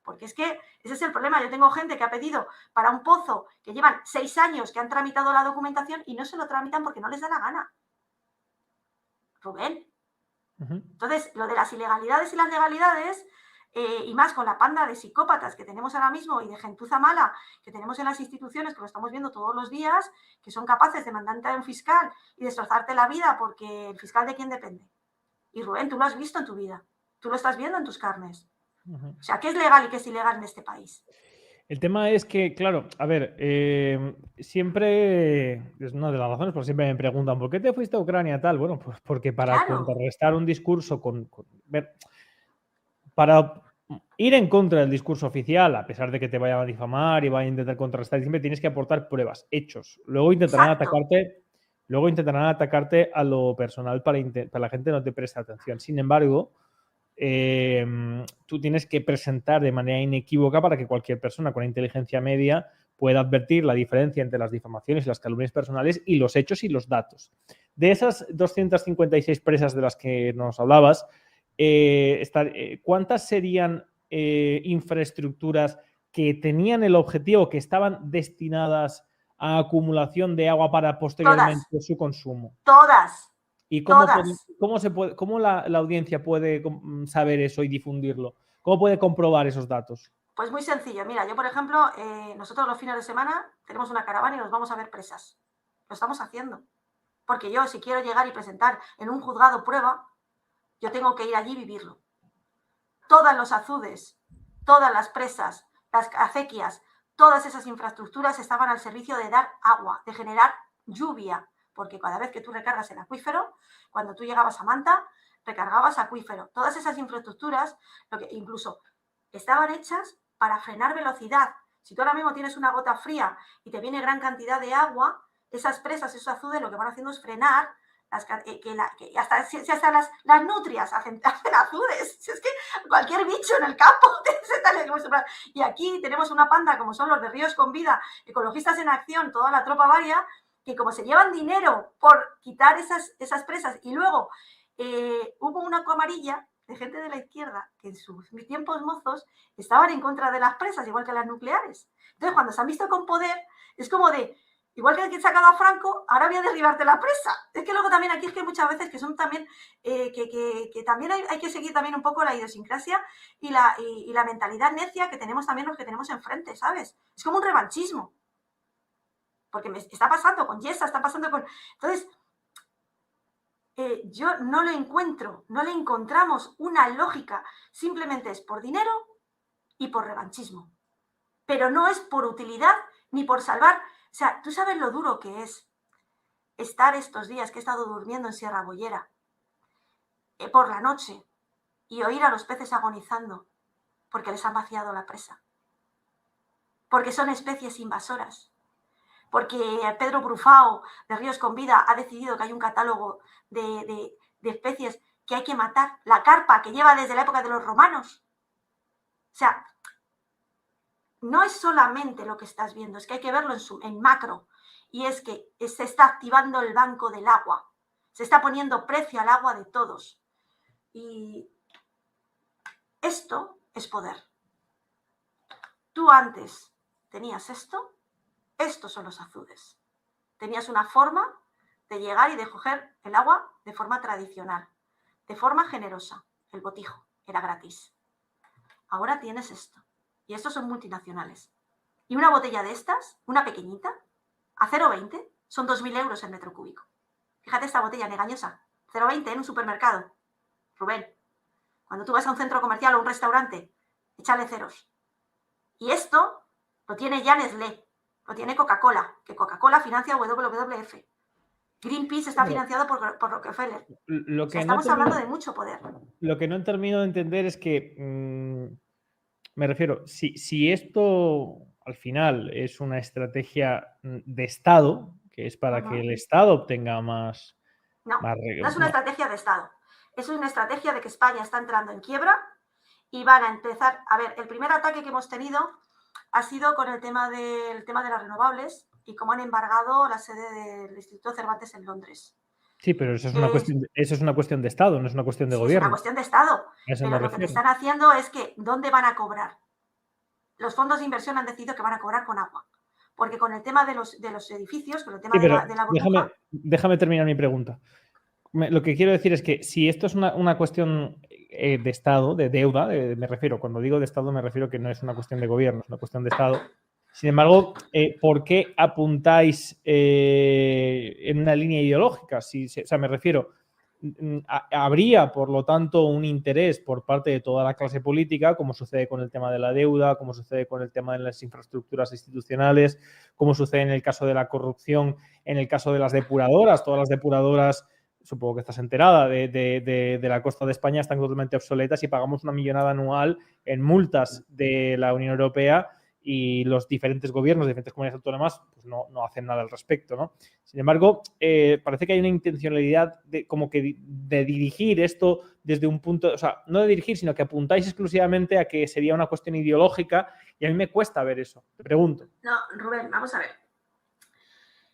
Speaker 2: Porque es que ese es el problema. Yo tengo gente que ha pedido para un pozo que llevan 6 años que han tramitado la documentación y no se lo tramitan porque no les da la gana. Rubén. Entonces, lo de las ilegalidades y las legalidades, y más con la panda de psicópatas que tenemos ahora mismo y de gentuza mala que tenemos en las instituciones, que lo estamos viendo todos los días, que son capaces de mandarte a un fiscal y destrozarte la vida porque el fiscal de quién depende. Y Rubén, tú lo has visto en tu vida. Tú lo estás viendo en tus carnes. O sea, ¿qué es legal y qué es ilegal en este país?
Speaker 1: El tema es que, claro, a ver, siempre es una de las razones, porque siempre me preguntan, ¿por qué te fuiste a Ucrania tal? Bueno, pues porque para contrarrestar un discurso para ir en contra del discurso oficial, a pesar de que te vaya a difamar y vaya a intentar contrarrestar, siempre tienes que aportar pruebas, hechos. Luego intentarán atacarte a lo personal para la gente no te preste atención. Sin embargo, tú tienes que presentar de manera inequívoca para que cualquier persona con inteligencia media pueda advertir la diferencia entre las difamaciones y las calumnias personales y los hechos y los datos. De esas 256 presas de las que nos hablabas, ¿cuántas serían infraestructuras que tenían el objetivo, que estaban destinadas a acumulación de agua para posteriormente su consumo?
Speaker 2: Todas.
Speaker 1: ¿Y cómo la audiencia puede saber eso y difundirlo? ¿Cómo puede comprobar esos datos?
Speaker 2: Pues muy sencillo. Mira, yo, por ejemplo, nosotros los fines de semana tenemos una caravana y nos vamos a ver presas. Lo estamos haciendo. Porque yo, si quiero llegar y presentar en un juzgado prueba, yo tengo que ir allí y vivirlo. Todos los azudes, todas las presas, las acequias, todas esas infraestructuras estaban al servicio de dar agua, de generar lluvia. Porque cada vez que tú recargas el acuífero, cuando tú llegabas a Manta, recargabas acuífero. Todas esas infraestructuras, incluso estaban hechas para frenar velocidad. Si tú ahora mismo tienes una gota fría y te viene gran cantidad de agua, esas presas, esos azudes, lo que van haciendo es frenar hasta las nutrias hacen azudes. Si es que cualquier bicho en el campo y aquí tenemos una panda como son los de Ríos con Vida, Ecologistas en Acción, toda la tropa varia, que como se llevan dinero por quitar esas presas y luego hubo una amarilla de gente de la izquierda que en sus tiempos mozos estaban en contra de las presas, igual que las nucleares. Entonces, cuando se han visto con poder, es como de, igual que han sacado a Franco, ahora voy a derribarte la presa. Es que luego también aquí es que muchas veces que son también, que también hay que seguir también un poco la idiosincrasia y la mentalidad necia que tenemos también los que tenemos enfrente, ¿sabes? Es como un revanchismo. Porque me está pasando con Yesa, está pasando con... Entonces, yo no le encuentro, no le encontramos una lógica, simplemente es por dinero y por revanchismo. Pero no es por utilidad ni por salvar. O sea, tú sabes lo duro que es estar estos días que he estado durmiendo en Sierra Bollera por la noche y oír a los peces agonizando porque les han vaciado la presa. Porque son especies invasoras. Porque Pedro Brufao, de Ríos con Vida, ha decidido que hay un catálogo de especies que hay que matar. La carpa, que lleva desde la época de los romanos. O sea, no es solamente lo que estás viendo, es que hay que verlo en macro. Y es que se está activando el banco del agua. Se está poniendo precio al agua de todos. Y esto es poder. Tú antes tenías esto, estos son los azudes. Tenías una forma de llegar y de coger el agua de forma tradicional, de forma generosa. El botijo era gratis. Ahora tienes esto. Y estos son multinacionales. Y una botella de estas, una pequeñita, a 0,20, son 2.000 euros el metro cúbico. Fíjate esta botella engañosa. 0,20 en un supermercado. Rubén, cuando tú vas a un centro comercial o un restaurante, échale ceros. Y esto lo tiene ya Nestlé, lo tiene Coca-Cola, que Coca-Cola financia WWF. Greenpeace está financiado por Rockefeller. O sea, estamos hablando de mucho poder.
Speaker 1: Lo que no termino de entender es que, me refiero, si esto al final es una estrategia de Estado, que es para que el Estado obtenga más...
Speaker 2: No, no es una estrategia de Estado. Es una estrategia de que España está entrando en quiebra y van a empezar... A ver, el primer ataque que hemos tenido ha sido con el tema de las renovables y cómo han embargado la sede del Instituto Cervantes en Londres.
Speaker 1: Sí, pero eso es una cuestión de Estado, no es una cuestión de gobierno.
Speaker 2: Es una cuestión de Estado. Pero lo que te están haciendo es que, ¿dónde van a cobrar? Los fondos de inversión han decidido que van a cobrar con agua. Porque con el tema de los edificios, con el tema de la burbuja...
Speaker 1: Déjame terminar mi pregunta. Lo que quiero decir es que si esto es una cuestión de Estado, de deuda, me refiero, cuando digo de Estado me refiero que no es una cuestión de gobierno, es una cuestión de Estado. Sin embargo, ¿por qué apuntáis en una línea ideológica? O sea, me refiero, habría, por lo tanto, un interés por parte de toda la clase política, como sucede con el tema de la deuda, como sucede con el tema de las infraestructuras institucionales, como sucede en el caso de la corrupción, en el caso de las depuradoras. Todas las depuradoras, supongo que estás enterada, de la costa de España están totalmente obsoletas y pagamos una millonada anual en multas de la Unión Europea y los diferentes gobiernos de diferentes comunidades autónomas pues no hacen nada al respecto, ¿no? Sin embargo, parece que hay una intencionalidad de dirigir esto desde un punto, o sea, no de dirigir, sino que apuntáis exclusivamente a que sería una cuestión ideológica y a mí me cuesta ver eso. Te pregunto.
Speaker 2: No, Rubén, vamos a ver.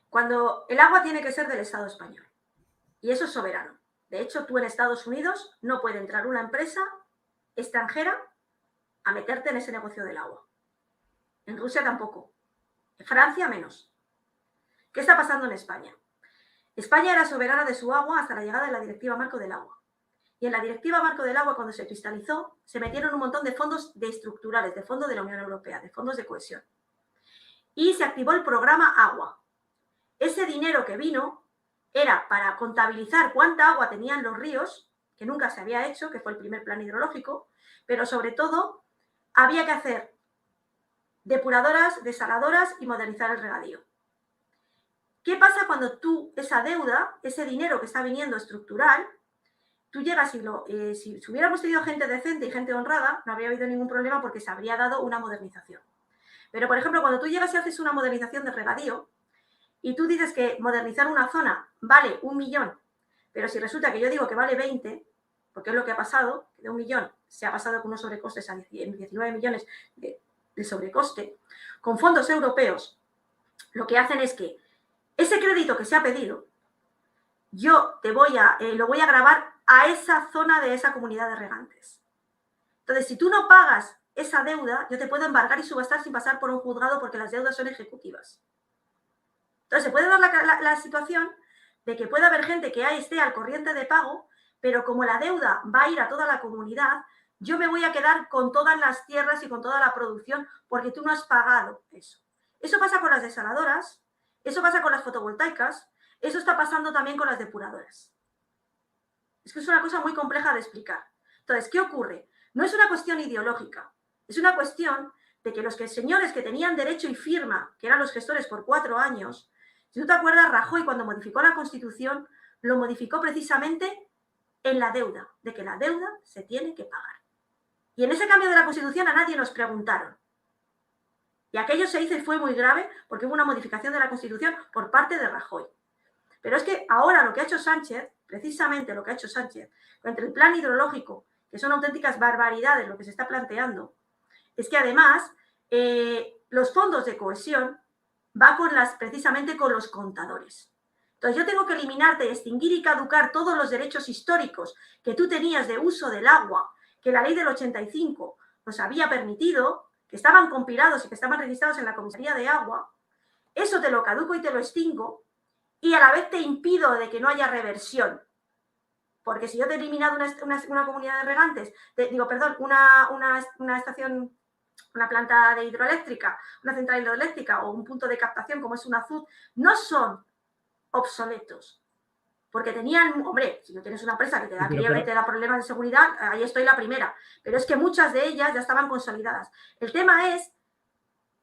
Speaker 2: Cuando el agua tiene que ser del Estado español y eso es soberano. De hecho, tú en Estados Unidos no puede entrar una empresa extranjera a meterte en ese negocio del agua. En Rusia tampoco. En Francia menos. ¿Qué está pasando en España? España era soberana de su agua hasta la llegada de la Directiva Marco del Agua. Y en la Directiva Marco del Agua, cuando se cristalizó, se metieron un montón de fondos estructurales, de fondos de la Unión Europea, de fondos de cohesión. Y se activó el programa Agua. Ese dinero que vino era para contabilizar cuánta agua tenían los ríos, que nunca se había hecho, que fue el primer plan hidrológico, pero sobre todo había que hacer depuradoras, desaladoras y modernizar el regadío. ¿Qué pasa cuando tú, esa deuda, ese dinero que está viniendo estructural, tú llegas y si hubiéramos tenido gente decente y gente honrada, no habría habido ningún problema porque se habría dado una modernización. Pero, por ejemplo, cuando tú llegas y haces una modernización de regadío y tú dices que modernizar una zona vale 1 millón, pero si resulta que yo digo que vale 20, porque es lo que ha pasado, que de 1 millón se ha pasado con unos sobrecostes a 19 millones de sobrecoste, con fondos europeos, lo que hacen es que ese crédito que se ha pedido, yo lo voy a gravar a esa zona de esa comunidad de regantes. Entonces, si tú no pagas esa deuda, yo te puedo embargar y subastar sin pasar por un juzgado porque las deudas son ejecutivas. Entonces, se puede dar la situación de que pueda haber gente que esté al corriente de pago, pero como la deuda va a ir a toda la comunidad, yo me voy a quedar con todas las tierras y con toda la producción porque tú no has pagado eso. Eso pasa con las desaladoras, eso pasa con las fotovoltaicas, eso está pasando también con las depuradoras. Es que es una cosa muy compleja de explicar. Entonces, ¿qué ocurre? No es una cuestión ideológica, es una cuestión de que los señores que tenían derecho y firma, que eran los gestores por 4 años, si tú te acuerdas, Rajoy cuando modificó la Constitución, lo modificó precisamente en la deuda, de que la deuda se tiene que pagar. Y en ese cambio de la Constitución a nadie nos preguntaron. Y aquello se hizo y fue muy grave porque hubo una modificación de la Constitución por parte de Rajoy. Pero es que ahora lo que ha hecho Sánchez, precisamente lo que ha hecho Sánchez, entre el plan hidrológico, que son auténticas barbaridades lo que se está planteando, es que además los fondos de cohesión va precisamente con los contadores. Entonces yo tengo que eliminarte, extinguir y caducar todos los derechos históricos que tú tenías de uso del agua, que la ley del 85 nos había permitido, que estaban compilados y que estaban registrados en la Comisaría de Agua. Eso te lo caduco y te lo extingo y a la vez te impido de que no haya reversión. Porque si yo te he eliminado una comunidad de regantes, una estación, una planta de hidroeléctrica, una central hidroeléctrica o un punto de captación como es una AZUD, no son obsoletos. Porque tenían, hombre, si no tienes una empresa que te da quiebra y te da problemas de seguridad, ahí estoy la primera. Pero es que muchas de ellas ya estaban consolidadas. El tema es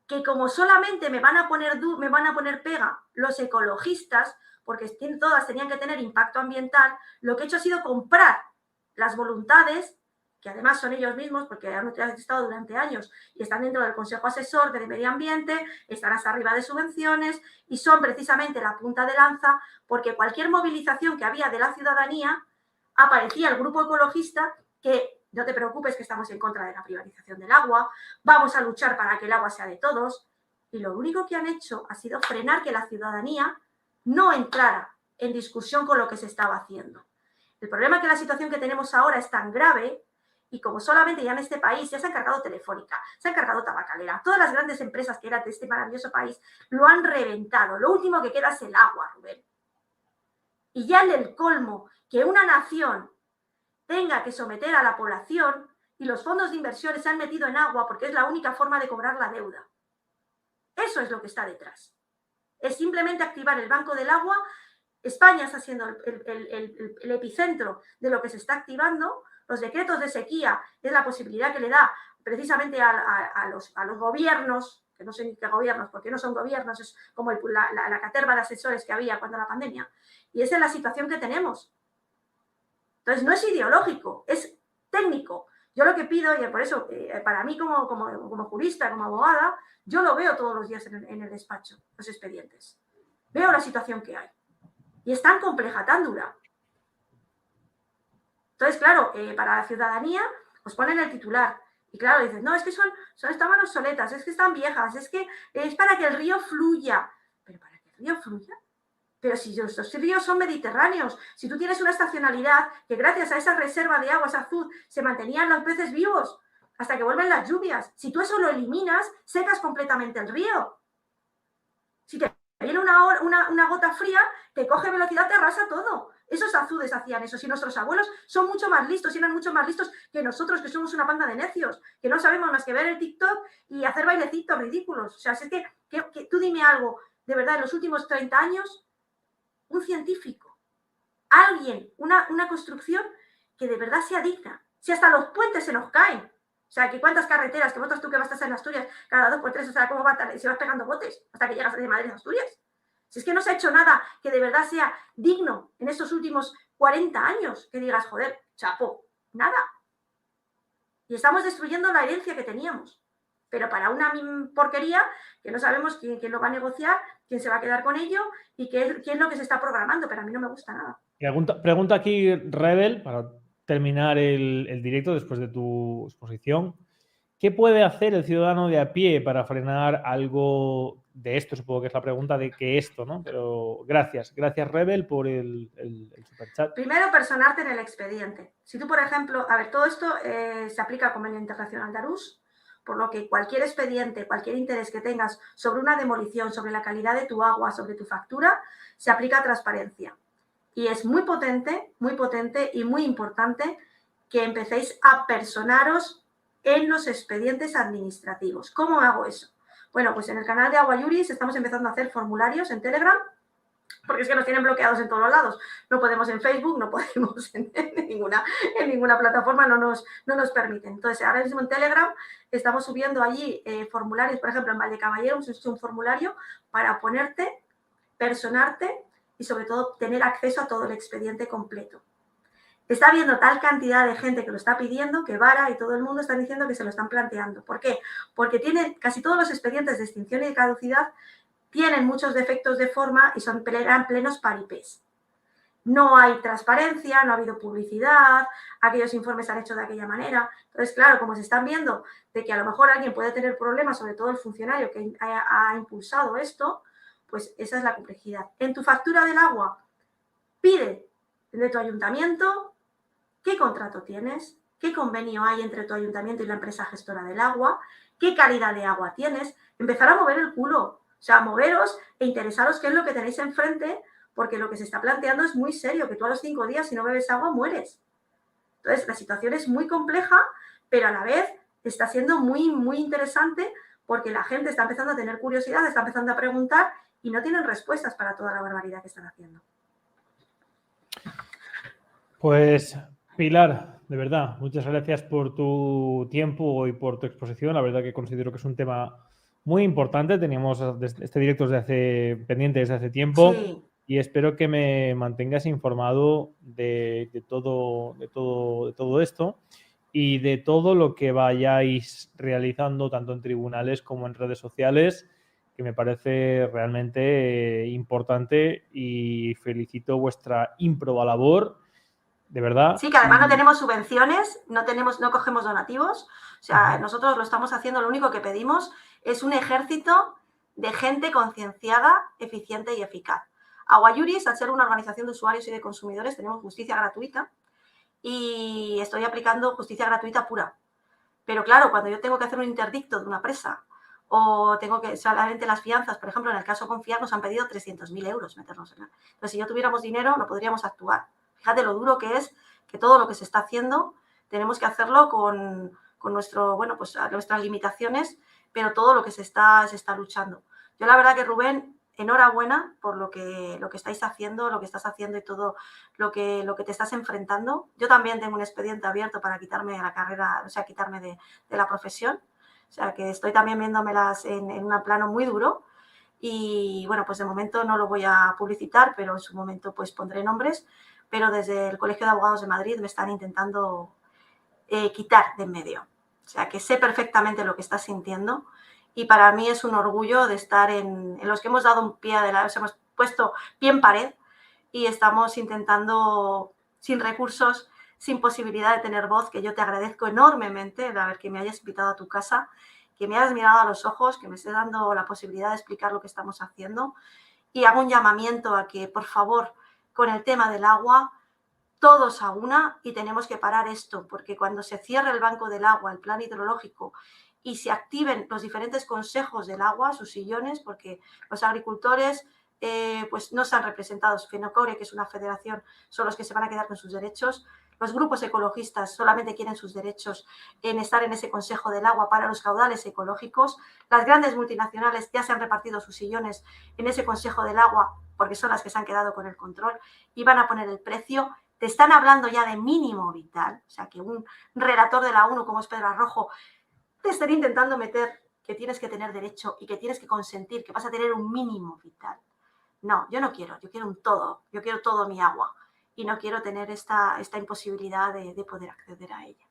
Speaker 2: que como solamente me van a poner pega los ecologistas, porque todas tenían que tener impacto ambiental, lo que he hecho ha sido comprar las voluntades, que además son ellos mismos, porque han estado durante años y están dentro del Consejo Asesor de Medio Ambiente, están hasta arriba de subvenciones y son precisamente la punta de lanza, porque cualquier movilización que había de la ciudadanía, aparecía el grupo ecologista que no te preocupes que estamos en contra de la privatización del agua, vamos a luchar para que el agua sea de todos, y lo único que han hecho ha sido frenar que la ciudadanía no entrara en discusión con lo que se estaba haciendo. El problema es que la situación que tenemos ahora es tan grave y como solamente ya en este país ya se ha encargado Telefónica, se ha encargado Tabacalera, todas las grandes empresas que eran de este maravilloso país lo han reventado. Lo último que queda es el agua, Rubén. Y ya en el colmo que una nación tenga que someter a la población y los fondos de inversión se han metido en agua porque es la única forma de cobrar la deuda. Eso es lo que está detrás. Es simplemente activar el Banco del Agua. España está siendo el epicentro de lo que se está activando. Los decretos de sequía es la posibilidad que le da precisamente a los gobiernos, que no sé ni qué gobiernos, porque no son gobiernos, es como la caterva de asesores que había cuando la pandemia. Y esa es la situación que tenemos. Entonces, no es ideológico, es técnico. Yo lo que pido, y por eso, para mí como jurista, como abogada, yo lo veo todos los días en el despacho, los expedientes. Veo la situación que hay. Y es tan compleja, tan dura. Entonces, claro, para la ciudadanía, os ponen el titular. Y claro, dices, no, es que estaban obsoletas, es que están viejas, es que es para que el río fluya. ¿Pero para que el río fluya? Pero si estos ríos son mediterráneos, si tú tienes una estacionalidad que gracias a esa reserva de aguas azul se mantenían los peces vivos hasta que vuelven las lluvias, si tú eso lo eliminas, secas completamente el río. Si te viene una gota fría, te coge velocidad, te arrasa todo. Esos azudes hacían eso. Si nuestros abuelos son mucho más listos y eran mucho más listos que nosotros, que somos una panda de necios, que no sabemos más que ver el TikTok y hacer bailecitos ridículos. O sea, si es que tú dime algo, de verdad, en los últimos 30 años, un científico, alguien, una construcción que de verdad sea digna. Si hasta los puentes se nos caen. O sea, que cuántas carreteras, que votas tú que vas a estar en Asturias cada 2 por 3, o sea, cómo va si vas pegando botes hasta que llegas de Madrid a Asturias. Si es que no se ha hecho nada que de verdad sea digno en estos últimos 40 años, que digas, joder, chapo, nada. Y estamos destruyendo la herencia que teníamos. Pero para una porquería que no sabemos quién lo va a negociar, quién se va a quedar con ello y quién es lo que se está programando, pero a mí no me gusta nada.
Speaker 1: Pregunta aquí Rebel, para terminar el directo después de tu exposición. ¿Qué puede hacer el ciudadano de a pie para frenar algo de esto, supongo que es la pregunta de que esto, ¿no? Pero gracias Rebel por el superchat.
Speaker 2: Primero, personarte en el expediente. Si tú, por ejemplo, a ver, todo esto se aplica al Convenio Internacional de Aarhus, por lo que cualquier expediente, cualquier interés que tengas sobre una demolición, sobre la calidad de tu agua, sobre tu factura, se aplica a transparencia. Y es muy potente y muy importante que empecéis a personaros en los expedientes administrativos. ¿Cómo hago eso? Bueno, pues en el canal de Agua Iuris estamos empezando a hacer formularios en Telegram, porque es que nos tienen bloqueados en todos los lados. No podemos en Facebook, no podemos en ninguna plataforma, no nos permiten. Entonces, ahora mismo en Telegram estamos subiendo allí formularios. Por ejemplo, en Valdecaballero hemos hecho un formulario para ponerte, personarte y sobre todo tener acceso a todo el expediente completo. Está habiendo tal cantidad de gente que lo está pidiendo que Vara y todo el mundo están diciendo que se lo están planteando. ¿Por qué? Porque tienen casi todos los expedientes de extinción y de caducidad tienen muchos defectos de forma y eran plenos paripés. No hay transparencia, no ha habido publicidad, aquellos informes se han hecho de aquella manera. Entonces, claro, como se están viendo de que a lo mejor alguien puede tener problemas, sobre todo el funcionario que ha impulsado esto, pues esa es la complejidad. En tu factura del agua, pide de tu ayuntamiento qué contrato tienes, qué convenio hay entre tu ayuntamiento y la empresa gestora del agua, qué calidad de agua tienes, empezar a mover el culo. O sea, moveros e interesaros qué es lo que tenéis enfrente, porque lo que se está planteando es muy serio, que tú a los 5 días, si no bebes agua, mueres. Entonces, la situación es muy compleja, pero a la vez está siendo muy, muy interesante porque la gente está empezando a tener curiosidad, está empezando a preguntar y no tienen respuestas para toda la barbaridad que están haciendo.
Speaker 1: Pues, Pilar, de verdad, muchas gracias por tu tiempo y por tu exposición. La verdad que considero que es un tema muy importante. Teníamos este directo pendiente desde hace tiempo.
Speaker 2: Sí.
Speaker 1: Y espero que me mantengas informado de todo esto y de todo lo que vayáis realizando tanto en tribunales como en redes sociales, que me parece realmente importante, y felicito vuestra ímproba labor, de verdad.
Speaker 2: Sí, que además no tenemos subvenciones, no cogemos donativos, o sea, nosotros lo estamos haciendo, lo único que pedimos es un ejército de gente concienciada, eficiente y eficaz. Agua Iuris, al ser una organización de usuarios y de consumidores, tenemos justicia gratuita y estoy aplicando justicia gratuita pura. Pero claro, cuando yo tengo que hacer un interdicto de una presa o tengo que, solamente las fianzas, por ejemplo, en el caso Confiar nos han pedido 300.000 euros meternos en la... Entonces, si yo tuviéramos dinero, no podríamos actuar. Fíjate lo duro que es que todo lo que se está haciendo tenemos que hacerlo con nuestro, bueno, pues nuestras limitaciones, pero todo lo que se está luchando. Yo la verdad que, Rubén, enhorabuena por lo que estáis haciendo, lo que estás haciendo y todo lo que te estás enfrentando. Yo también tengo un expediente abierto para quitarme la carrera, o sea, quitarme de la profesión. O sea, que estoy también viéndomelas en un plano muy duro. Y bueno, pues de momento no lo voy a publicitar, pero en su momento pues pondré nombres. Pero desde el Colegio de Abogados de Madrid me están intentando quitar de en medio. O sea, que sé perfectamente lo que estás sintiendo y para mí es un orgullo de estar en los que hemos dado un pie adelante, hemos puesto pie en pared y estamos intentando, sin recursos, sin posibilidad de tener voz, que yo te agradezco enormemente de haber que me hayas invitado a tu casa, que me hayas mirado a los ojos, que me estés dando la posibilidad de explicar lo que estamos haciendo y hago un llamamiento a que, por favor, con el tema del agua, todos a una y tenemos que parar esto, porque cuando se cierre el banco del agua, el plan hidrológico, y se activen los diferentes consejos del agua, sus sillones, porque los agricultores pues no se han representado. FENOCORE, que es una federación, son los que se van a quedar con sus derechos. Los grupos ecologistas solamente quieren sus derechos en estar en ese consejo del agua para los caudales ecológicos. Las grandes multinacionales ya se han repartido sus sillones en ese consejo del agua porque son las que se han quedado con el control y van a poner el precio. Te están hablando ya de mínimo vital, o sea que un relator de la ONU como es Pedro Arrojo te están intentando meter que tienes que tener derecho y que tienes que consentir, que vas a tener un mínimo vital. No, yo no quiero, yo quiero un todo, yo quiero todo mi agua y no quiero tener esta imposibilidad de poder acceder a ella.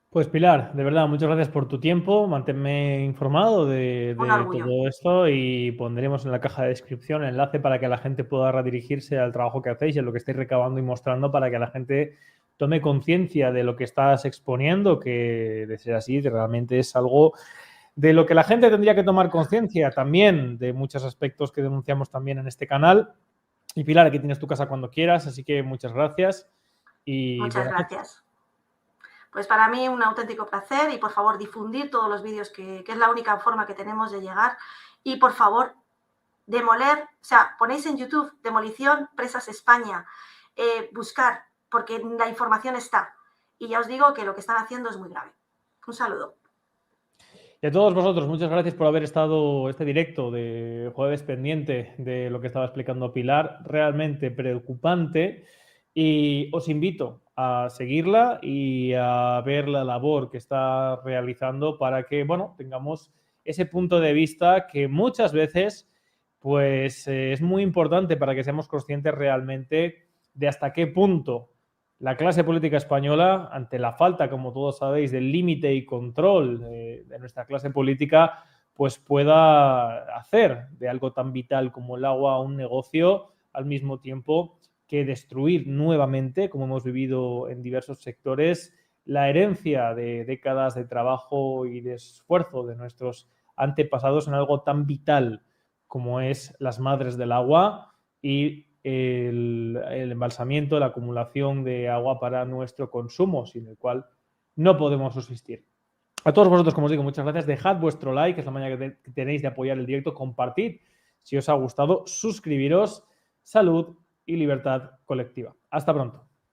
Speaker 1: Pues Pilar, de verdad, muchas gracias por tu tiempo, manténme informado de todo esto y pondremos en la caja de descripción el enlace para que la gente pueda redirigirse al trabajo que hacéis y a lo que estáis recabando y mostrando para que la gente tome conciencia de lo que estás exponiendo, que de ser así realmente es algo de lo que la gente tendría que tomar conciencia también, de muchos aspectos que denunciamos también en este canal. Y Pilar, aquí tienes tu casa cuando quieras, así que muchas gracias. Y
Speaker 2: muchas gracias. Pues para mí un auténtico placer y por favor difundir todos los vídeos que es la única forma que tenemos de llegar y por favor demoler, o sea, ponéis en YouTube demolición Presas España, buscar porque la información está y ya os digo que lo que están haciendo es muy grave. Un saludo.
Speaker 1: Y a todos vosotros, muchas gracias por haber estado este directo de jueves pendiente de lo que estaba explicando Pilar, realmente preocupante, y os invito a seguirla y a ver la labor que está realizando para que, bueno, tengamos ese punto de vista que muchas veces pues es muy importante para que seamos conscientes realmente de hasta qué punto la clase política española, ante la falta, como todos sabéis, del límite y control de nuestra clase política, pues pueda hacer de algo tan vital como el agua un negocio, al mismo tiempo que destruir nuevamente, como hemos vivido en diversos sectores, la herencia de décadas de trabajo y de esfuerzo de nuestros antepasados en algo tan vital como es las madres del agua y el embalsamiento, la acumulación de agua para nuestro consumo, sin el cual no podemos subsistir. A todos vosotros, como os digo, muchas gracias. Dejad vuestro like, es la manera que tenéis de apoyar el directo. Compartid si os ha gustado, suscribiros. Salud y libertad colectiva. Hasta pronto.